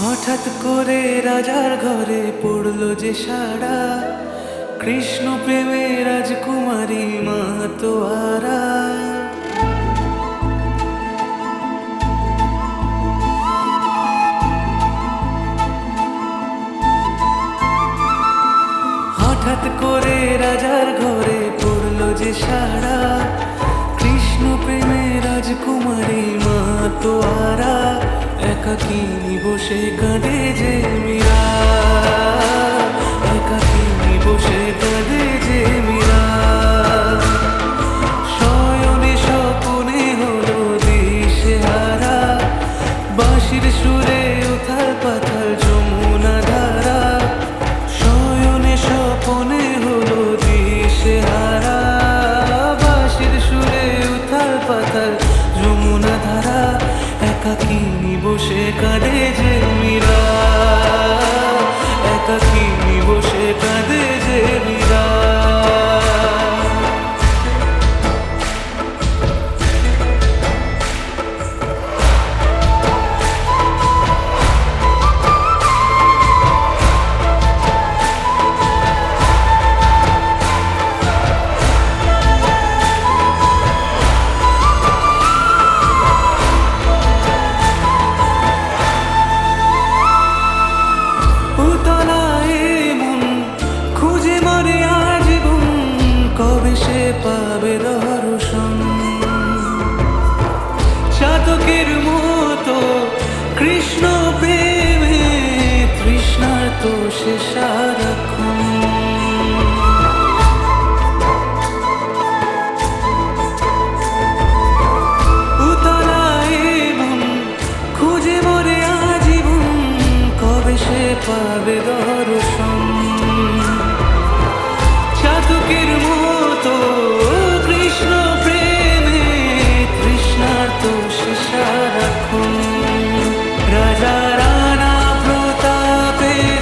হঠাৎ করে রাজার ঘরে পড়লো যে সারা, কৃষ্ণ প্রেমে রাজকুমারী মাতোয়ারা। হঠাৎ করে রাজার ঘরে পড়লো যে সারা, কৃষ্ণ প্রেমে রাজকুমারী মাতোয়ারা। একাকিনী বসে কাঁদে যে মীরা, একাকিনী বসে কাঁদে যে মীরা। শয়নে স্বপনে হলো দিশেহারা, বাঁশির সুরে উথাল পাথাল যমুনা ধারা। শয়নে স্বপনে হলো দিশেহারা, বাঁশির সুরে উথাল পাথাল যমুনা ধারা। একাকিনী বসে কাঁদে যে মীরা, একাকিনী বসে কাঁদে যে মীরা। পাবে দর্শন চাতকের মতো কৃষ্ণ প্রেমে তৃষ্ণার তো সে সারাক্ষণ। উতলায় মন খুঁজে মরে আজীবন, কবে সে পাবে দর্শন চাতকের মতো কৃষ্ণ প্রেমে তৃষ্ণার তো সে সারাক্ষণ। রাজা রানা প্রতাপের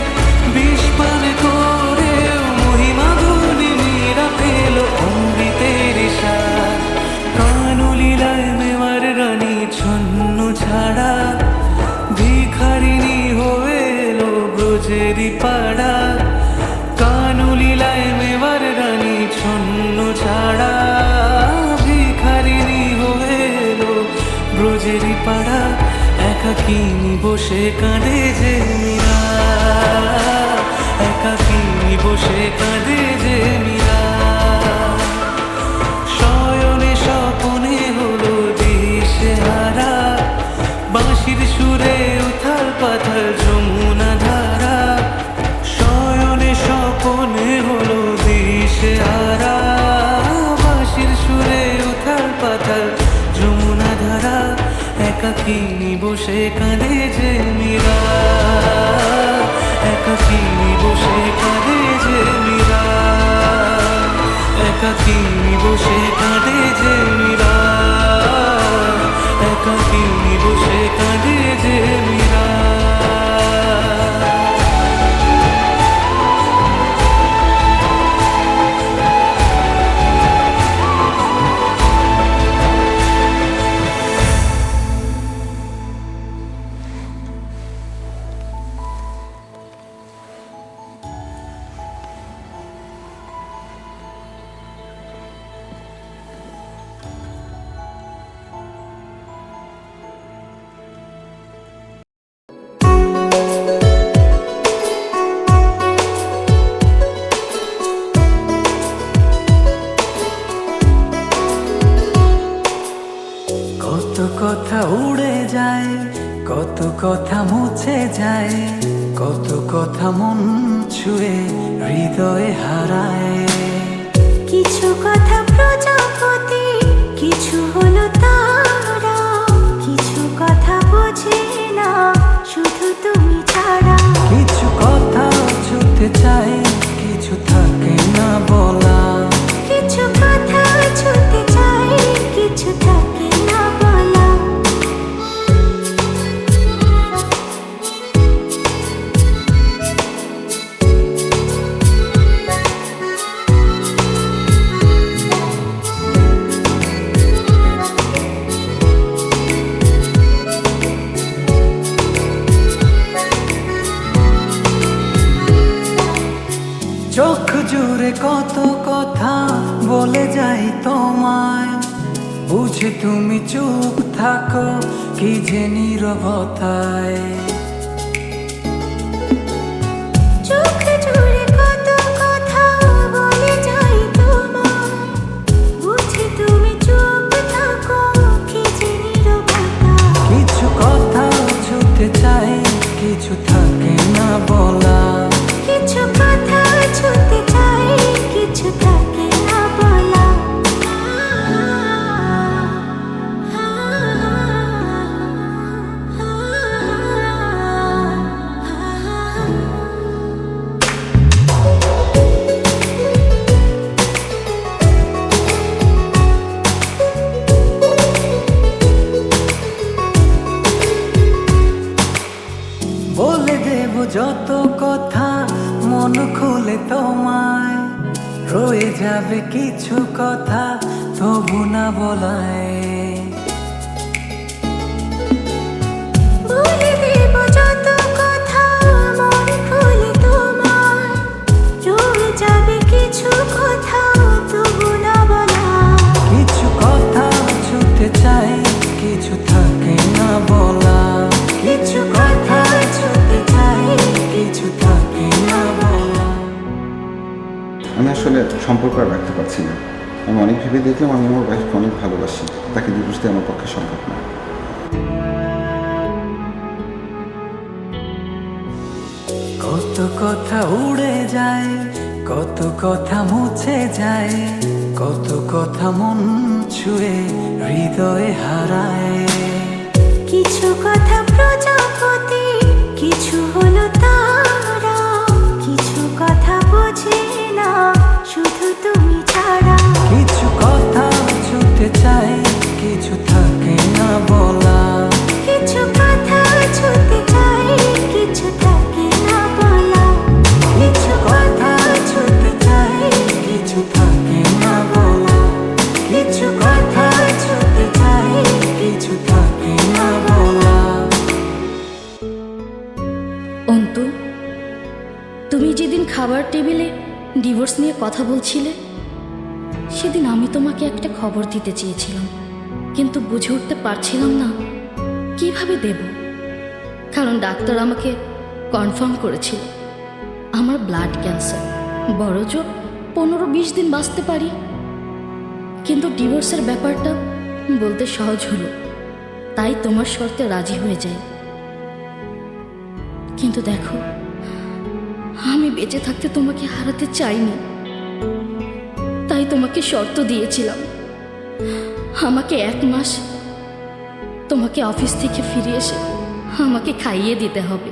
বিস্পান করে মহিমা গুণে মীরা পেল অমৃতের সার। কানলীলায় মেওয়ার রানী ছন্ন ছাড়া, ভিখারিণী হয়ে এলো ব্রজেরই পাড়া। কানলীলায় মেওয়ার রানী ছন্ন ছাড়া, ভিখারিণী হয়ে এলো ব্রজেরই পাড়া। একাকিনী বসে কাঁদে যে মীরা, একাকিনী বসে কাঁদে যে মীরা। শয়নে স্বপনে হলো দিশেহারা, বাঁশির সুরে উথাল পাথাল যমুনা ধারা। শয়নে স্বপনে হলো দিশেহারা, বাঁশির সুরে উথাল পাথাল যমুনা ধারা। একাকিনী বসে কাঁদে যে মীরা, একাকিনী বসে কাঁদে যে মীরা, একাকিনী বসে কাঁদে যে মীরা, একাকিনী বসে কাঁদে যে মীরা। কত কথা উড়ে যায়, কত কথা মুছে যায়, কত কথা মন ছুঁয়ে হৃদয়ে হারায়। কিছু কথা প্রজাপতি, কিছু হলো তারা, কিছু কথা বোঝে না শুধু তুমি ছাড়া। কিছু কথা ছুতে চাই, কিছু থাকে না বলা। কিছু কথা ছুতে চাই, কিছু থাকে না বলা। তোমায়, বুঝে তুমি চুপ থাকো কি যে নীরবতায়। চোখ জুড়ে কত কথা বলে যাই তোমায়, বুঝি তুমি চুপ থাকো কি যে নীরবতায়। কিছু কথা ছুটে চাই, কিছু থাকে না বলা। কিছু কথা ছুটে চাই, কিছু থাকে না বলা। বলে দেব যত কথা মন খুলে তোমায়, রয়ে যাবে কিছু কথা তবু না বলায়। বলে দেব যত কথা মন খুলে তোমায়, রয়ে যাবে কিছু কথা তবু না বলা। কিছু কথা ছুটে চাই, কিছু থাকে না বলা। কিছু কথা ছুটে চাই, কিছু থাকে না বলা। আমি আসলে সম্পর্ক আর রাখতে পারছি না। আমি অনেক ভেবে দেখলাম আমি আমার ওয়াইফকে অনেক ভালোবাসি, তাকে ডিভোর্স দেওয়া আমার পক্ষে সম্ভব না। কত কথা উড়ে যায়, কত কথা মুছে যায়, কত কথা মন ছুঁয়ে হৃদয়ে হারায়। কিছু কথা প্রজাপতি, কিছু হলো তারা, কিছু কথা বোঝে না শুধু তুমি ছাড়া। কিছু কথা ছুটে চাই, কিছু থাকে না বলা। কিছু কথা ছুটে চাই, কিছু থাকে না বলা। কিছু কথা ছুটে চাই, কিছু থাকে না বলা। কিছু কথা ছুটে চাই, কিছু থাকে না বলা। অন্তু, তুমি যেদিন খাবার টেবিলে ডিভোর্স নিয়ে কথা বলছিলে, সেদিন আমি তোমাকে একটা খবর দিতে চেয়েছিলাম, কিন্তু বুঝে উঠতে পারছিলাম না কিভাবে দেব। কারণ ডাক্তার আমাকে কনফার্ম করেছিল আমার ব্লাড ক্যান্সার, বড় জোর 15-20 দিন বাঁচতে পারি। কিন্তু ডিভোর্সের ব্যাপারটা বলতে সহজ হলো, তাই তোমার শর্তে রাজি হয়ে যাই। কিন্তু দেখো, আমি বেঁচে থাকতে তোমাকে হারাতে চাইনি, তাই তোমাকে শর্ত দিয়েছিলাম আমাকে 1 মাস তোমাকে অফিস থেকে ফিরে এসে আমাকে খাইয়ে দিতে হবে।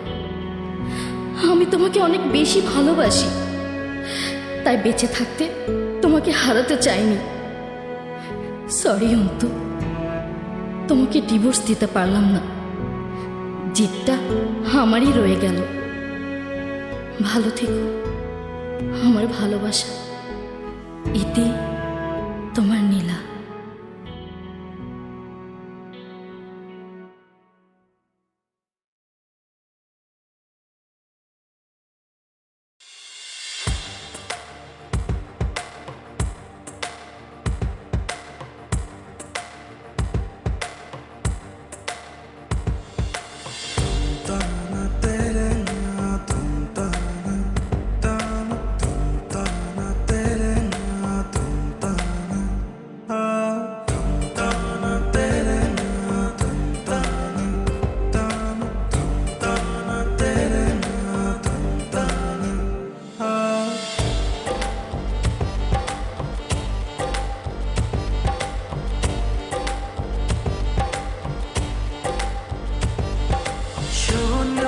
আমি তোমাকে অনেক বেশি ভালোবাসি, তাই বেঁচে থাকতে তোমাকে হারাতে চাইনি। সরি অন্তু, তোমাকে ডিভোর্স দিতে পারলাম না, জিতটা আমারই রয়ে গেল। ভালো থেকো আমার ভালোবাসা, ইতি তোমার নীলা। শূন্য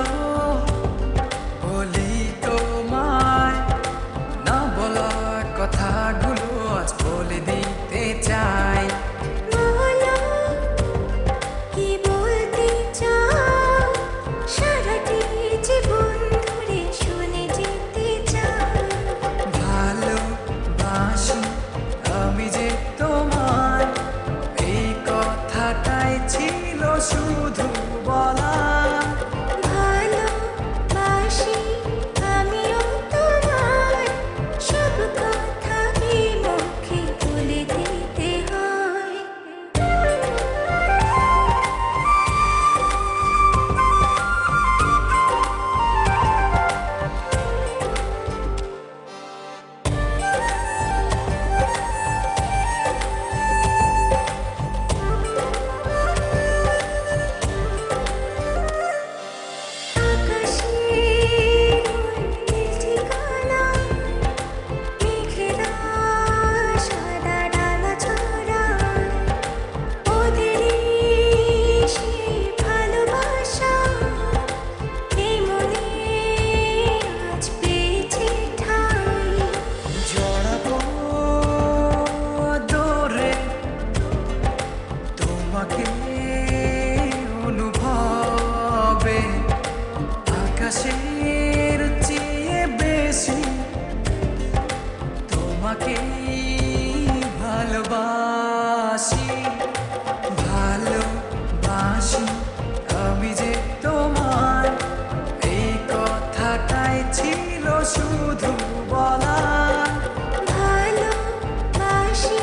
শুধু বলা ভালোবাসি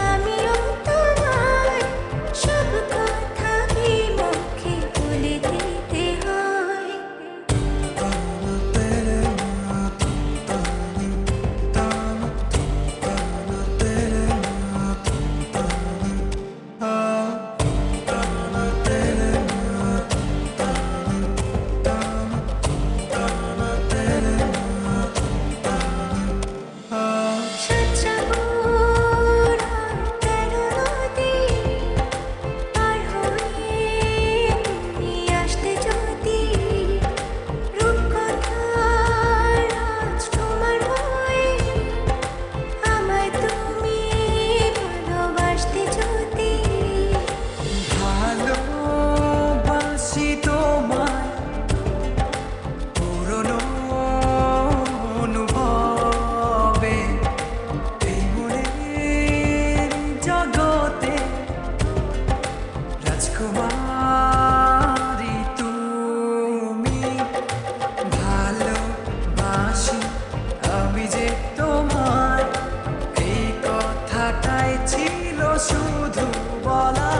আমিও তোমায়, সব কথা কি মুখে বলে দিতে হয়? সাতসাগর আর 13 নদী পার হয়ে তুমি আসতে যদি, রূপকথার রাজ তোমার হয়ে আমায় তুমি ভালোবাসতে যদি। ভালোবাসি তোমায় পুরনো অনুভবে, এই মনের জগতে রাজকুমারী তুমি। ভালোবাসি আমি যে তোমায়, এই কথাটাই ছিল শুধু বলা।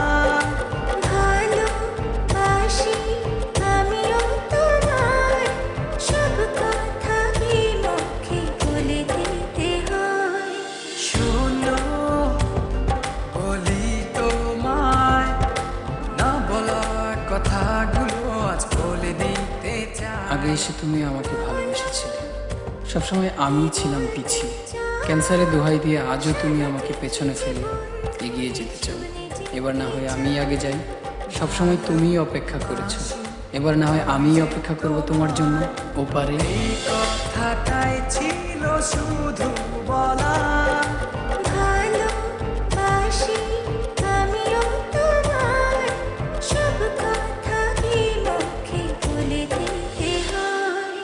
ভালোবাসি আমিও তোমায়, সব কথা কি মুখে বলে দিতে হয়? শোনো বলি তোমায়, না বলা কথাগুলো আজ বলে দিতে চাই। আগে এসে তুমি আমাকে ভালোবেসেছিলে, সবসময় আমিই ছিলাম পিছিয়ে। ক্যান্সারের দোহাই দিয়ে আজও তুমি আমাকে পেছনে ফেলে এগিয়ে যেতে চাও। এবার না হয় আমি আগে যাই, সবসময় তুমিই অপেক্ষা করেছো, এবার না হয় আমিই অপেক্ষা করব তোমার জন্য ওপারে। এই কথাটাই ছিল শুধু বলা। ভালোবাসি আমিও তোমায়, সব কথা কি মুখে বলে দিতে হয়?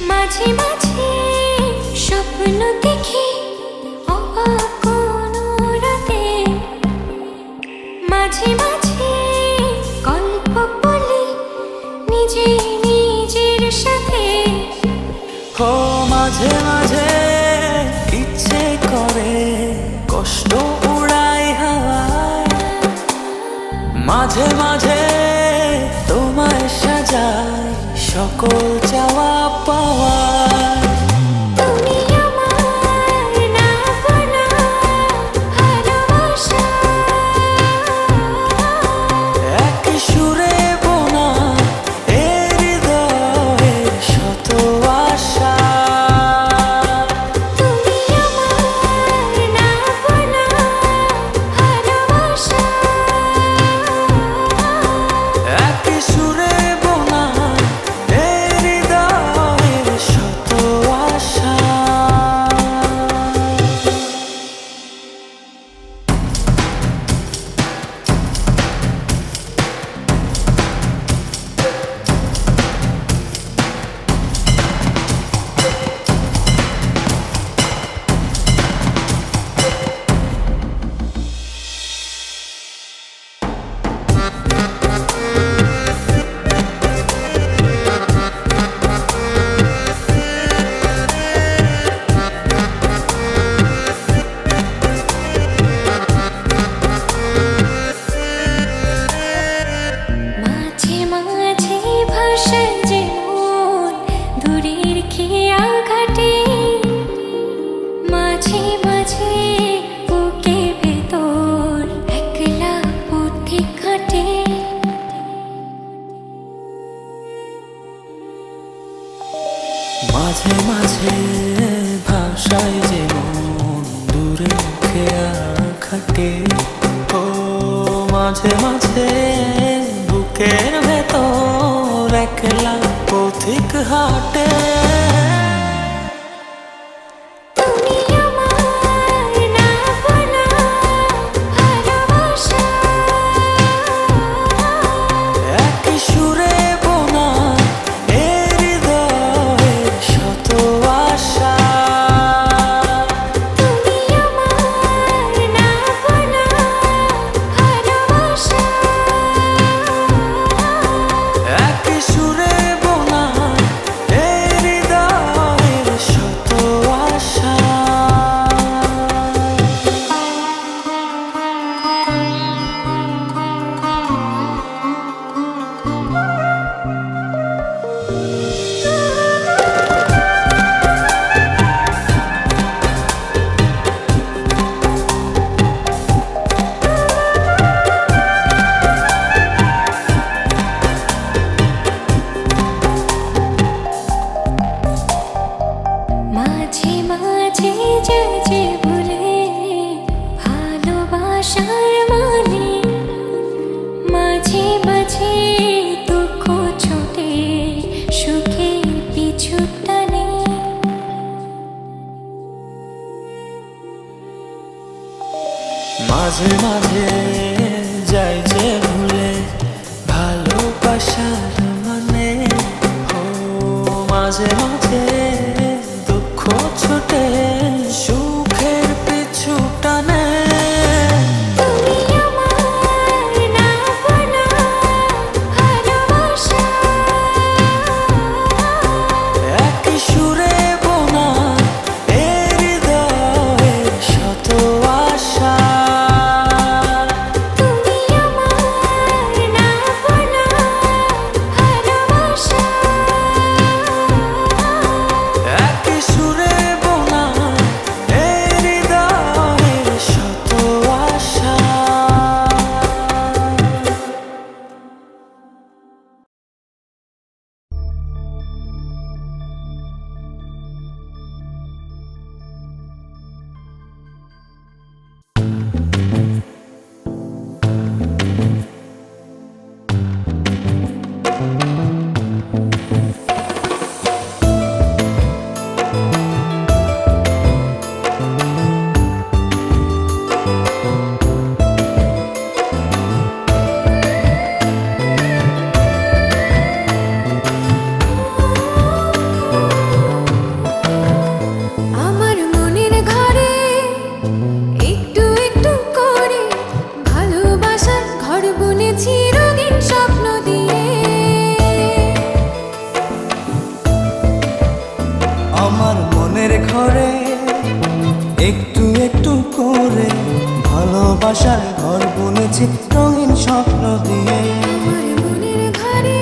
মাঝে মাঝে স্বপ্ন দেখি অবাক কোনো রাতে, মাঝে মাঝে গল্প বলি নিজে নিজের সাথে। ও মাঝে মাঝে ইচ্ছে করে কষ্ট উড়াই হাওয়ায়, মাঝে মাঝে তোমায় সাজাই সকল চাওয়া পাওয়া। তুমি আমার না বলা ভালোবাসা, এক সুরে বোনা এ হৃদয়ে শত আশা। তুমি আমার না বলা ভালোবাসা, এক সুরে বোনা এ হৃদয়ে শত আশা। মাঝে মাঝে ভাষায় যে মন দূরের খেয়া ঘাটে, মাঝে মাঝে বুকে ভেতর একলা বুদ্ধি কাটে। মাঝে মাঝে ভাষায় যে মন দূরে খেয়া খাটে ও মাঝে মাঝে বুকের ভেতর একলা পথিক হাটে মাঝে মাঝে যে ভুলে ভালোবাসার মানে মাঝে মাঝে দুঃখ ছোটে সুখে পিছু টানে মাঝে মাঝে যাই যে ভুলে ভালোবাসার মানে ও মাঝে মাঝে দুঃখ ছুটে সুখের পিছু টানে একই সুরে বোনা এ হৃদয়ে শত আশা একই সুরে বোনা এ হৃদয়ে শত আশা আমার মনের ঘরে একটু একটু করে ভালোবাসার ঘর বুনেছি রঙিন স্বপ্ন দিয়ে আমার মনের ঘরে একটু একটু করে ভালোবাসার ঘর বুনেছি রঙিন স্বপ্ন দিয়ে আমার মনের ঘরে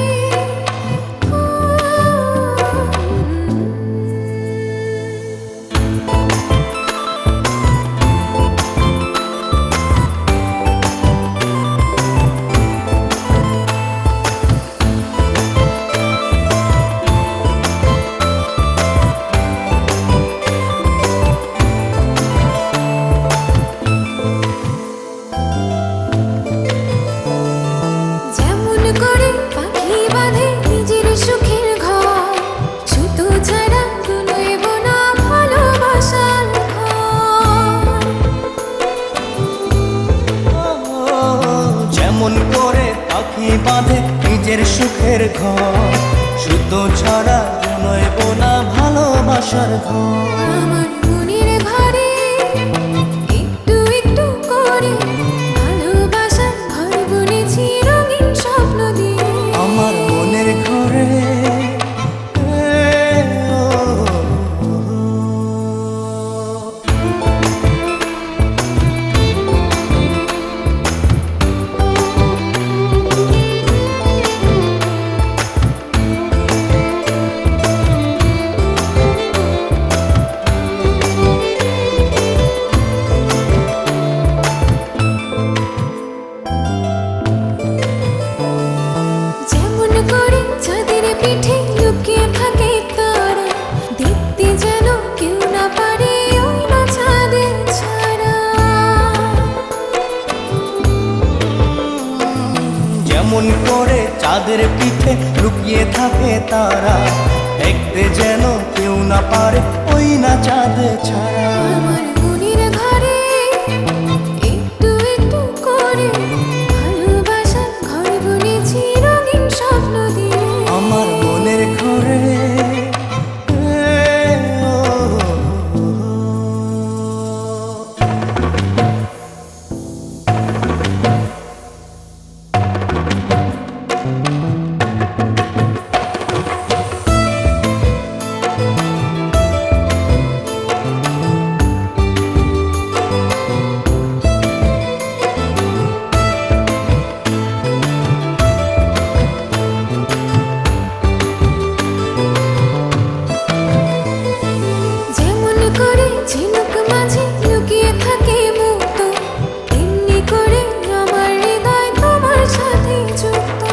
যেমন করে পাখি বাঁধে নিজের সুখের ঘর সুতো ছাড়া বুনইব না ভালোবাসার ঘর যেমন করে পাখি বাঁধে নিজের সুখের ঘর সুতো ছাড়া নয়ব না ভালোবাসার ঘর আমার মনের ঘরে একটু একটু করে ভালোবাসার ঘর বুনেছি রঙিন স্বপ্ন দিয়ে আমার মনের ঘরে চাঁদের পিঠে লুকিয়ে থাকে তারা, দেখতে যেন কেউ না পারে ওই না চাঁদ ছাড়া। আমার মনের ঘরে একটু একটু করে ভালোবাসার ঘর বুনেছি রঙিন স্বপ্ন দিয়ে। আমার মনের ঘরে যেমন করে ঝিনুক মাঝে লুকিয়ে থাকে মুক্ত, তেমনি করে আমার হৃদয় তোমার সাথে যুক্ত।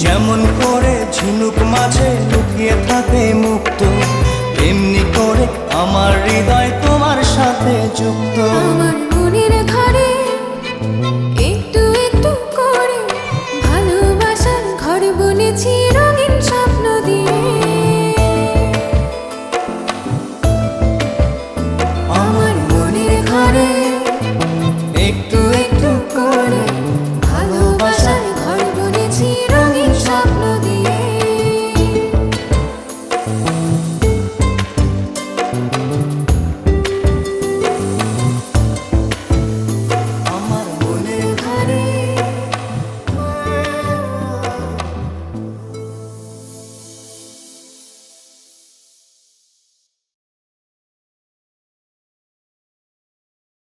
যেমন করে ঝিনুক মাঝে লুকিয়ে থাকে মুক্ত, এমনি করে আমার হৃদয় তোমার সাথে যুক্ত। আমার